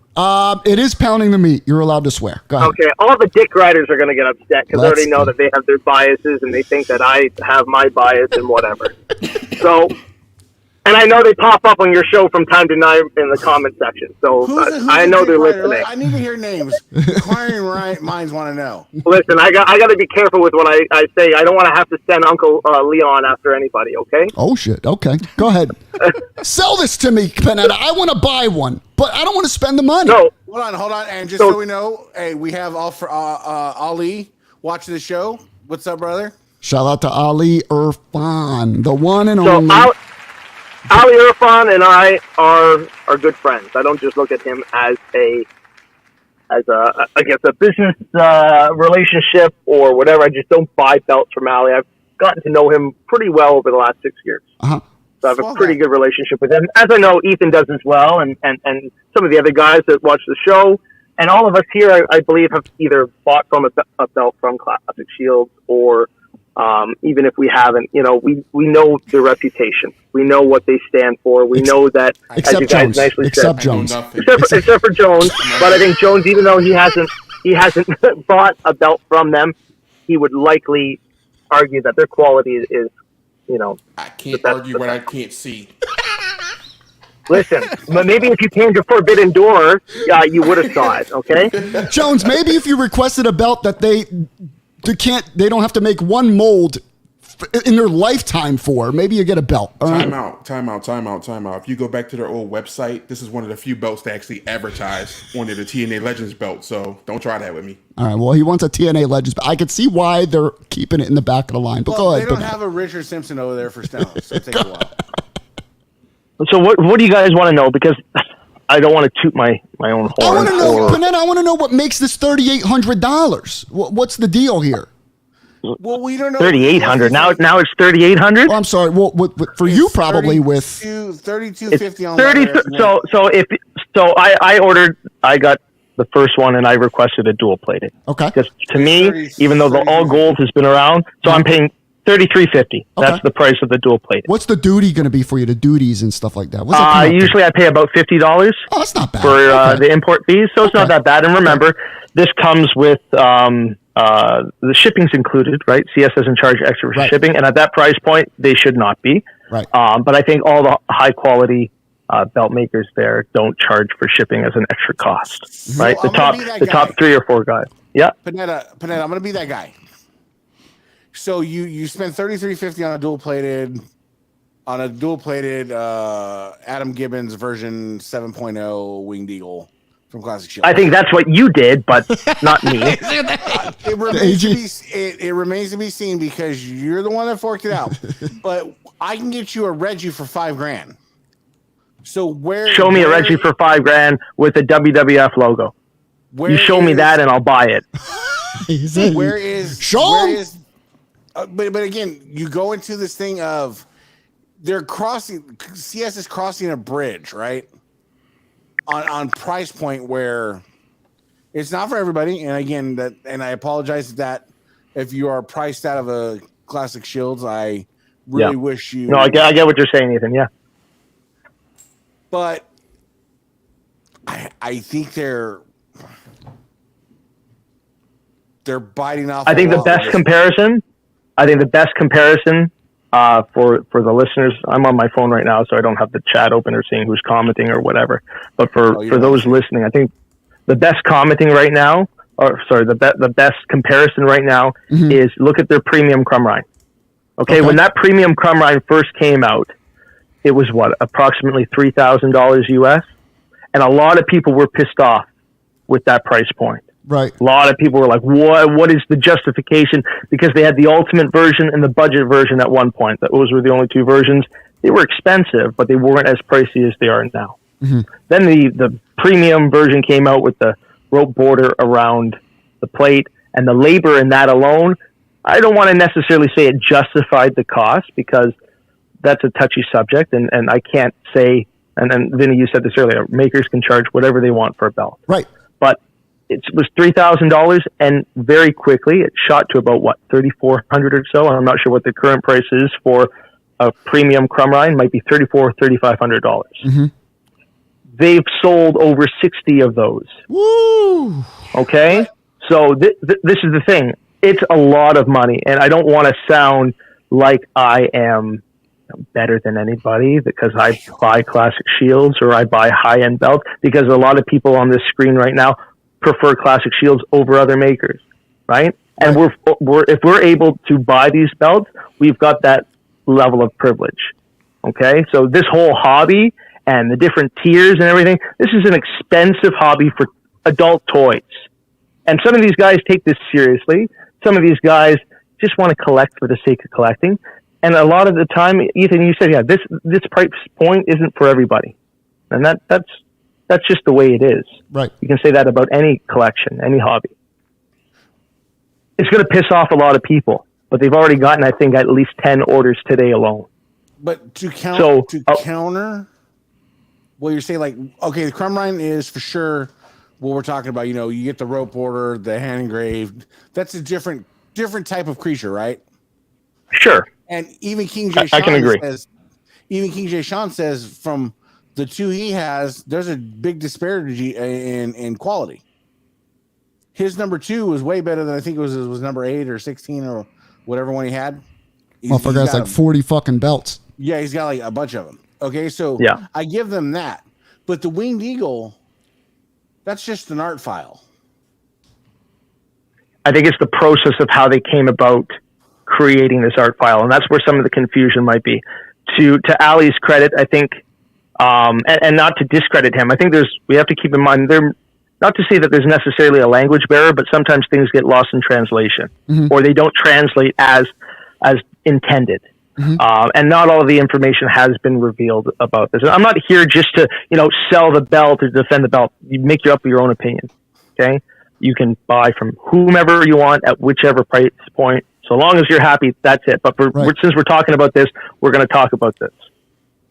It is pounding the meat. You're allowed to swear. Go ahead. Okay, all the dick riders are going to get upset because they already know that they have their biases and they think that I have my bias and whatever. So, and I know they pop up on your show from time to time in the comment section. So I know they're listening. I need to hear names. Inquiring minds want to know. Listen, I got to be careful with what I say. I don't want to have to send Uncle Leon after anybody. Okay? Oh shit. Okay, go ahead. Sell this to me, Panetta. I want to buy one, but I don't want to spend the money. No. Hold on, and just so we know, hey, we have Ali watching the show. What's up, brother? Shout out to Ali Irfan, the one and only. Ali Irfan and I are good friends. I don't just look at him as a business relationship or whatever. I just don't buy belts from Ali. I've gotten to know him pretty well over the last 6 years. Uh-huh. So I have a pretty good relationship with him, as I know Ethan does as well, and some of the other guys that watch the show. And all of us here, I believe, have either bought from a belt from Classic Shields or even if we haven't, we know their reputation. We know what they stand for. We know that, as you guys nicely said. Except Jones. Except for Jones. But I think Jones, even though he hasn't bought a belt from them, he would likely argue that their quality is, I can't argue what I can't see. Listen, maybe if you came to Forbidden Door, you would have saw it, okay? Jones, maybe if you requested a belt that they don't have to make one mold in their lifetime for, maybe you get a belt. Time out. If you go back to their old website, this is one of the few belts they actually advertise under the TNA Legends belt, so don't try that with me. All right, well, he wants a TNA Legends, but I could see why they're keeping it in the back of the line. But go ahead. They don't have a Richard Simpson over there for Stones, so it takes a while. So what do you guys want to know? Because I don't want to toot my own horn. I want to know, Panetta, I want to know what makes this $3,800. What's the deal here? Well, we don't know. 3,800. Now it's 3,800. Oh, I'm sorry. Well, for you probably with 32.50 on 30. I ordered. I got the first one and I requested a dual plated. Okay. Because to me, even though the all gold has been around, so I'm paying $33.50. That's the price of the dual plated. What's the duty going to be for you? The duties and stuff like that. Usually I pay about $50. Oh, that's not bad for the import fees. So it's not that bad. And remember, this comes with the shipping's included, right? CS doesn't charge extra for shipping, and at that price point, they should not be. Right. But I think all the high quality belt makers there don't charge for shipping as an extra cost, right? So the top 3 or 4 guys. Yeah. Panetta, I'm going to be that guy. So you spend $33.50 on a dual plated Adam Gibbons version 7.0 Winged Eagle from Classic Shield. I think that's what you did, but not me. It remains to be seen because you're the one that forked it out. But I can get you a Reggie for $5,000. So show me a Reggie for $5,000 with a WWF logo. You show me that and I'll buy it. But again, you go into this thing of CS is crossing a bridge, right? On price point where it's not for everybody. And again, and I apologize that if you are priced out of a Classic Shields, I really wish you. No, I get what you're saying, Ethan. Yeah. But I think they're biting off. I think the best comparison for the listeners, I'm on my phone right now, so I don't have the chat open or seeing who's commenting or whatever. But for those listening, I think the best commenting right now, the best comparison right now is look at their premium crumb rind. Okay, when that premium crumb rind first came out, it was approximately $3,000 US, and a lot of people were pissed off with that price point. Right. A lot of people were like, what is the justification? Because they had the ultimate version and the budget version at one point. Those were the only 2 versions. They were expensive, but they weren't as pricey as they are now. Mm-hmm. Then the premium version came out with the rope border around the plate, And the labor in that alone, I don't want to necessarily say it justified the cost, because that's a touchy subject, and I can't say, and then Vinny, you said this earlier, makers can charge whatever they want for a belt. Right. But it was $3,000, and very quickly it shot to about, what, $3,400 or so. I'm not sure what the current price is for a premium Crumline, might be $3,400, $3,500. Mm-hmm. They've sold over 60 of those. Woo! Okay? So this is the thing. It's a lot of money, and I don't want to sound like I am better than anybody because I buy classic shields or I buy high-end belts, because a lot of people on this screen right now prefer classic shields over other makers, right? And if we're able to buy these belts, we've got that level of privilege. Okay? So this whole hobby and the different tiers and everything, this is an expensive hobby for adult toys. And some of these guys take this seriously. Some of these guys just want to collect for the sake of collecting. And a lot of the time, Ethan, you said, this price point isn't for everybody. And that's just the way it is. Right. You can say that about any collection, any hobby. It's going to piss off a lot of people, but they've already gotten, I think, at least 10 orders today alone. But to counter what you're saying, like, okay, the Crumline is for sure what we're talking about. You know, you get the rope order, the hand engraved. That's a different type of creature, right? Sure. And even King J. I can agree. Even King J. Sean says from the two he has, there's a big disparity in quality. His number 2 was way better than I think it was number 8 or 16 or whatever one he had. Motherfucker has like 40 fucking belts. Yeah, he's got like a bunch of them. Okay, so yeah. I give them that. But the Winged Eagle, that's just an art file. I think it's the process of how they came about creating this art file, and that's where some of the confusion might be. To Ali's credit, I think, and not to discredit him, I think we have to keep in mind, not to say that there's necessarily a language barrier, but sometimes things get lost in translation, or they don't translate as intended. And not all of the information has been revealed about this. And I'm not here just to, sell the belt or defend the belt. You make up your own opinion. Okay. You can buy from whomever you want at whichever price point. So long as you're happy, that's it. But since we're talking about this, we're going to talk about this.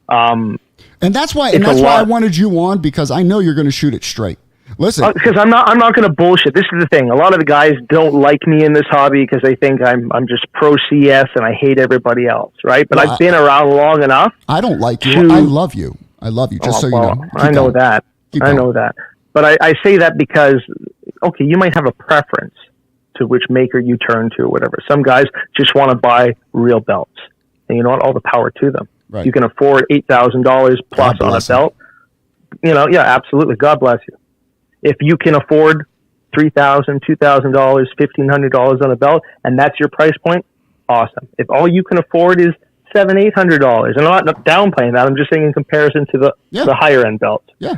And that's why I wanted you on, because I know you're going to shoot it straight. Listen, because I'm not going to bullshit. This is the thing. A lot of the guys don't like me in this hobby because they think I'm just pro CS and I hate everybody else, right? But I've been around long enough. I don't like you. I love you. I love you. Just so you know. I know that. I know that. But I say that because, okay, you might have a preference to which maker you turn to or whatever. Some guys just want to buy real belts. And you know what? All the power to them. Right. You can afford $8,000 plus on a belt. Yeah, absolutely. God bless you. If you can afford $3,000, $2,000, $1,500 on a belt, and that's your price point, awesome. If all you can afford is $700, $800, and I'm not downplaying that, I'm just saying in comparison to the higher end belts. Yeah.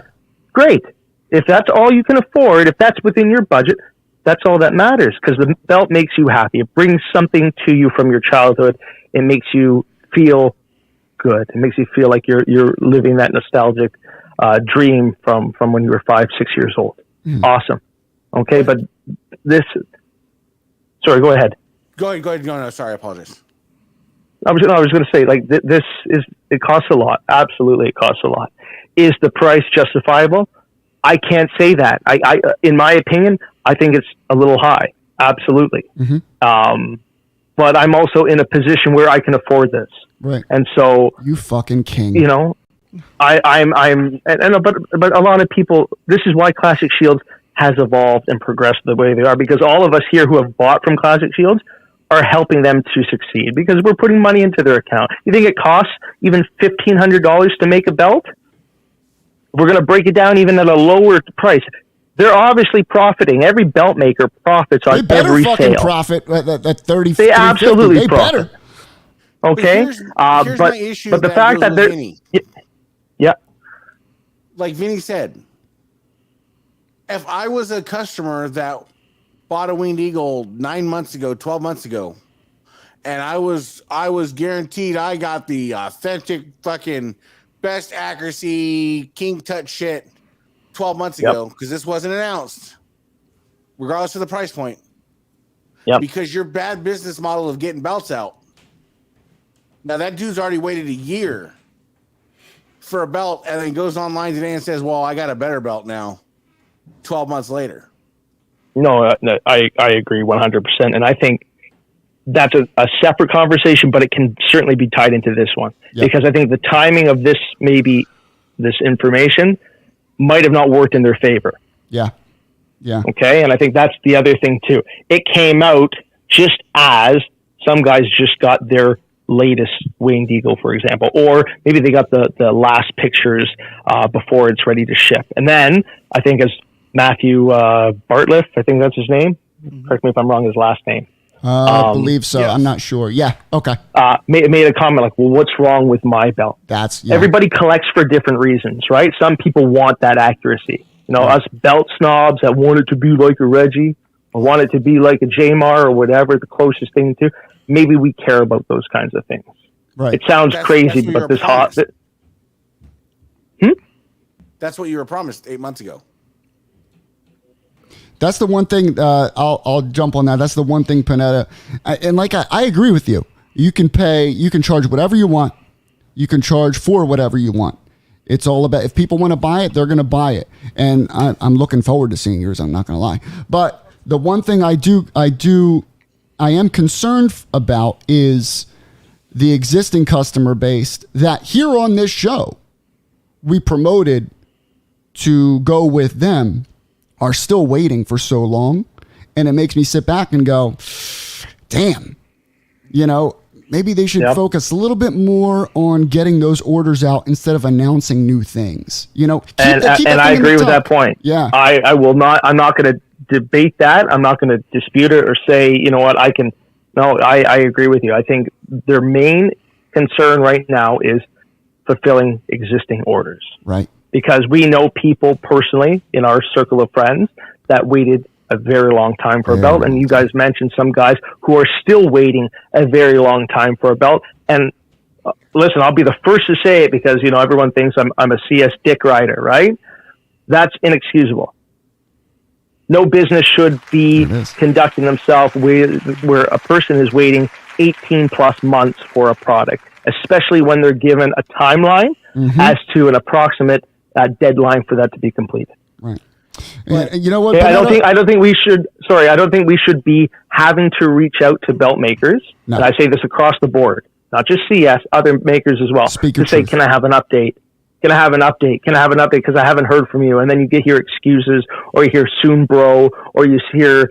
Great. If that's all you can afford, if that's within your budget, that's all that matters, because the belt makes you happy. It brings something to you from your childhood. It makes you feel good. It makes you feel like you're living that nostalgic dream from when you were 5, 6 years old. Awesome. Okay, but sorry, go ahead. Go ahead. No, sorry, I apologize. I was going to say, like, it costs a lot. Absolutely, it costs a lot. Is the price justifiable? I can't say that. I in my opinion, I think it's a little high. Absolutely. But I'm also in a position where I can afford this. Right. And so you fucking king. But a lot of people, this is why Classic Shields has evolved and progressed the way they are, because all of us here who have bought from Classic Shields are helping them to succeed because we're putting money into their account. You think it costs even $1,500 to make a belt? We're going to break it down even at a lower price. They're obviously profiting. Every belt maker profits on every sale. They better fucking profit at 30. They absolutely they profit. Better. Okay, here's my issue. But the fact that they're like Vinny said, if I was a customer that bought a Winged Eagle 9 months ago, 12 months ago, and I was guaranteed I got the authentic fucking best accuracy King Tut shit 12 months ago, because this wasn't announced, regardless of the price point, because your bad business model of getting belts out. Now that dude's already waited a year for a belt and then goes online today and says, well, I got a better belt now 12 months later. No, I agree 100%. And I think that's a separate conversation, but it can certainly be tied into this one because I think the timing of this, maybe this information might have not worked in their favor. Yeah. Okay. And I think that's the other thing too. It came out just as some guys just got their latest winged eagle, for example, or maybe they got the last pictures before it's ready to ship. And then I think as Matthew Bartlett, I think that's his name. Correct me if I'm wrong, his last name. I believe so. Yes. I'm not sure. Yeah. Okay. Made a comment like, well, what's wrong with my belt? Everybody collects for different reasons, right? Some people want that accuracy. You know, us belt snobs that want it to be like a Reggie or want it to be like a Jamar or whatever, the closest thing to, maybe we care about those kinds of things. Right. It sounds crazy, but this hot. That's what you were promised 8 months ago. That's the one thing. I'll jump on that. That's the one thing, Panetta. And like I agree with you. You can charge whatever you want. You can charge for whatever you want. It's all about, if people want to buy it, they're going to buy it. And I'm looking forward to seeing yours. I'm not going to lie. But the one thing I am concerned about is the existing customer base that here on this show we promoted to go with them are still waiting for so long. And it makes me sit back and go, damn, maybe they should focus a little bit more on getting those orders out instead of announcing new things. And I agree with that point. Yeah. I will not, I'm not going to debate that. I'm not going to dispute it or say, you know what, I agree with you. I think their main concern right now is fulfilling existing orders. Right. Because we know people personally in our circle of friends that waited a very long time for a belt. And you guys mentioned some guys who are still waiting a very long time for a belt. And listen, I'll be the first to say it because, everyone thinks I'm a CS dick rider, right? That's inexcusable. No business should be conducting themselves where a person is waiting 18 plus months for a product, especially when they're given a timeline as to an approximate deadline for that to be completed. Right. And you know what? I don't think we should be having to reach out to belt makers. No. And I say this across the board, not just CS, other makers as well. To say, can I have an update? Can I have an update? Can I have an update? Because I haven't heard from you. And then you hear excuses, or you hear soon, bro, or you hear,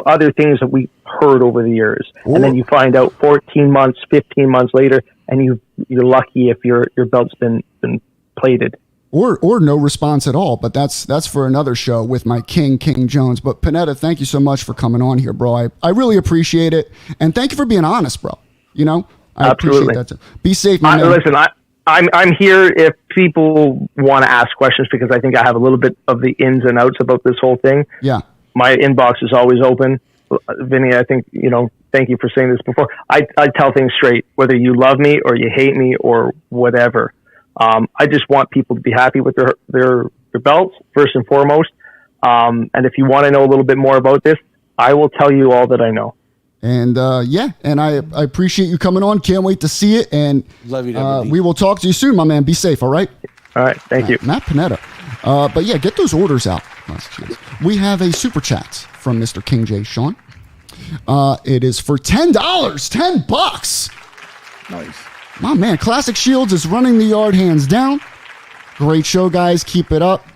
other things that we heard over the years. Ooh. And then you find out 14 months, 15 months later, and you're lucky if your belt's been plated. Or no response at all. But that's for another show with my King Jones. But Panetta, thank you so much for coming on here, bro. I really appreciate it. And thank you for being honest, bro. I appreciate that too. Be safe, man. Listen, I'm here if people want to ask questions because I think I have a little bit of the ins and outs about this whole thing. Yeah. My inbox is always open. Vinny, I think, thank you for saying this before. I tell things straight, whether you love me or you hate me or whatever. I just want people to be happy with their belts, first and foremost. And if you want to know a little bit more about this, I will tell you all that I know. And and I appreciate you coming on. Can't wait to see it. And love you. We will talk to you soon, my man. Be safe. All right. All right. Thank you, Matt Panetta. But yeah, get those orders out. We have a super chat from Mr. King J. Sean. It is for $10, $10. Nice. My man, Classic Shields is running the yard hands down. Great show, guys. Keep it up.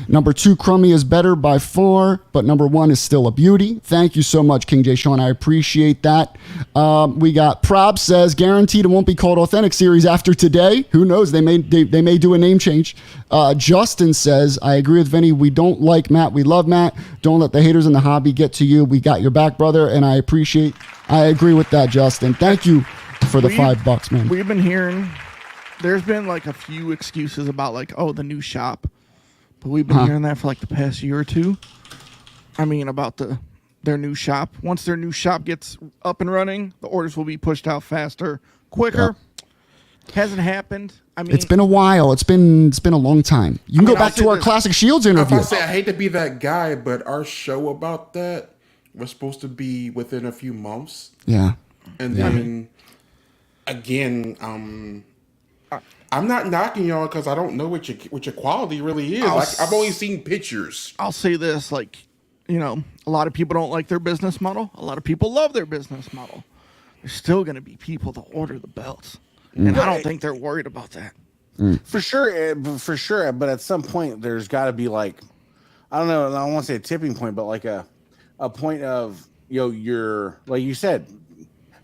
Number 2, Crummy is better by far, but number 1 is still a beauty. Thank you so much, King J. Sean. I appreciate that. We got Prob says, guaranteed it won't be called Authentic Series after today. Who knows? They may do a name change. Justin says, I agree with Vinny. We don't like Matt. We love Matt. Don't let the haters in the hobby get to you. We got your back, brother, and I agree with that, Justin. Thank you for the $5, man. We've been hearing, there's been like a few excuses about the new shop. But we've been hearing that for the past year or two. I mean, about their new shop. Once their new shop gets up and running, the orders will be pushed out faster, quicker. Yep. Hasn't happened. I mean, it's been a while. It's been a long time. You can go back to our Classic Shields interview. I hate to be that guy, but our show about that was supposed to be within a few months. Yeah. And then again, I'm not knocking y'all because I don't know what your quality really is. I've only seen pictures. I'll say this, like, you know, a lot of people don't like their business model. A lot of people love their business model. There's still going to be people that order the belts. And I don't think they're worried about that. For sure. But at some point, there's got to be like, I don't know, I don't want to say a tipping point, but like a point of, you're, like you said,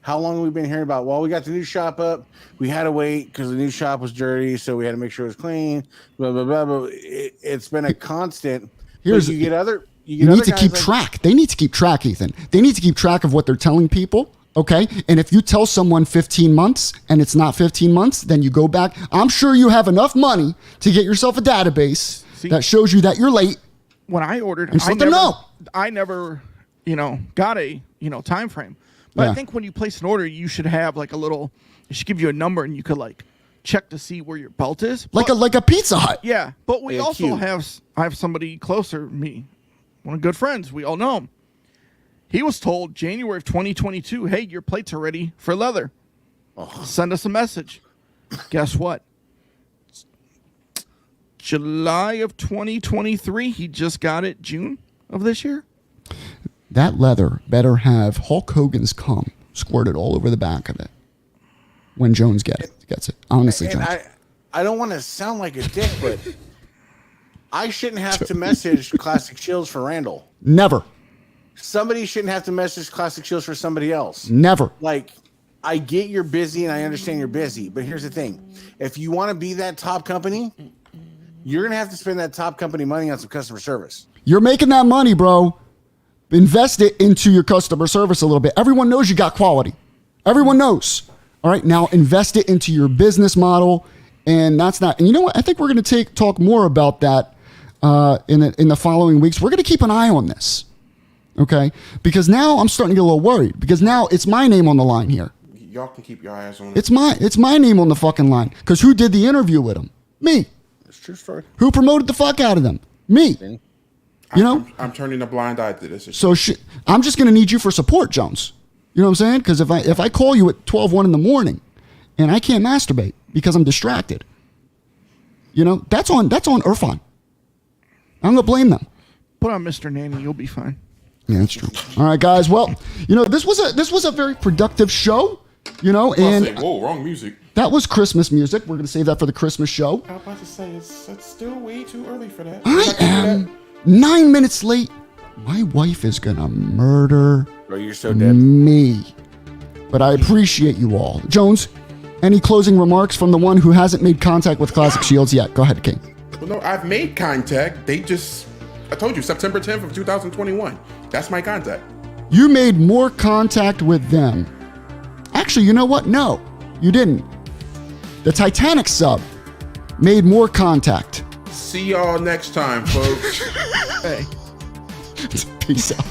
how long have we been hearing about, well, we got the new shop up. We had to wait because the new shop was dirty, so we had to make sure it was clean, blah, blah, blah. But it's been a constant. You need to keep track. They need to keep track, Ethan. They need to keep track of what they're telling people. Okay. And if you tell someone 15 months and it's not 15 months, then you go back. I'm sure you have enough money to get yourself a database that shows you that you're late. When I ordered, I never, got a, time frame. But I think when you place an order, you should have like it should give you a number and you could like check to see where your belt is. Like a Pizza Hut. Yeah. But we also have somebody closer to me, one of good friends. We all know him. He was told January of 2022, hey, your plates are ready for leather. Send us a message. Guess what? July of 2023, he just got it June of this year. That leather better have Hulk Hogan's cum squirted all over the back of it when Jones gets it. Honestly, Jones. I don't want to sound like a dick, but I shouldn't have to message Classic Shields for Randall. Never. Somebody shouldn't have to message Classic Shields for somebody else. Never. Like, I get you're busy and I understand you're busy, but here's the thing. If you want to be that top company, you're going to have to spend that top company money on some customer service. You're making that money, bro. Invest it into your customer service a little bit. Everyone knows you got quality. Everyone knows. All right. Now invest it into your business model. And that's not, and you know what? I think we're going to talk more about that in the following weeks. We're going to keep an eye on this. Okay. Because now I'm starting to get a little worried because now it's my name on the line here. Y'all can keep your eyes on it. It's my name on the fucking line. Because who did the interview with him? Me. It's true story. Who promoted the fuck out of them? Me. I'm turning a blind eye to this. So I'm just going to need you for support, Jones. You know what I'm saying? Because if I call you at 12:01 in the morning and I can't masturbate because I'm distracted, that's on Irfan. I'm going to blame them. Put on Mr. Nanny, you'll be fine. Yeah, that's true. All right, guys. Well, this was a very productive show. And whoa, wrong music. That was Christmas music. We're going to save that for the Christmas show. I was about to say it's still way too early for that. I am 9 minutes late. My wife is going to murder you're so dead. Me. But I appreciate you all. Jones, any closing remarks from the one who hasn't made contact with Classic Shields yet? Go ahead, King. Well, no, I've made contact. I told you, September 10th of 2021. That's my contact. You made more contact with them. Actually, you know what? No, you didn't. The Titanic sub made more contact. See y'all next time, folks. Hey. Peace out.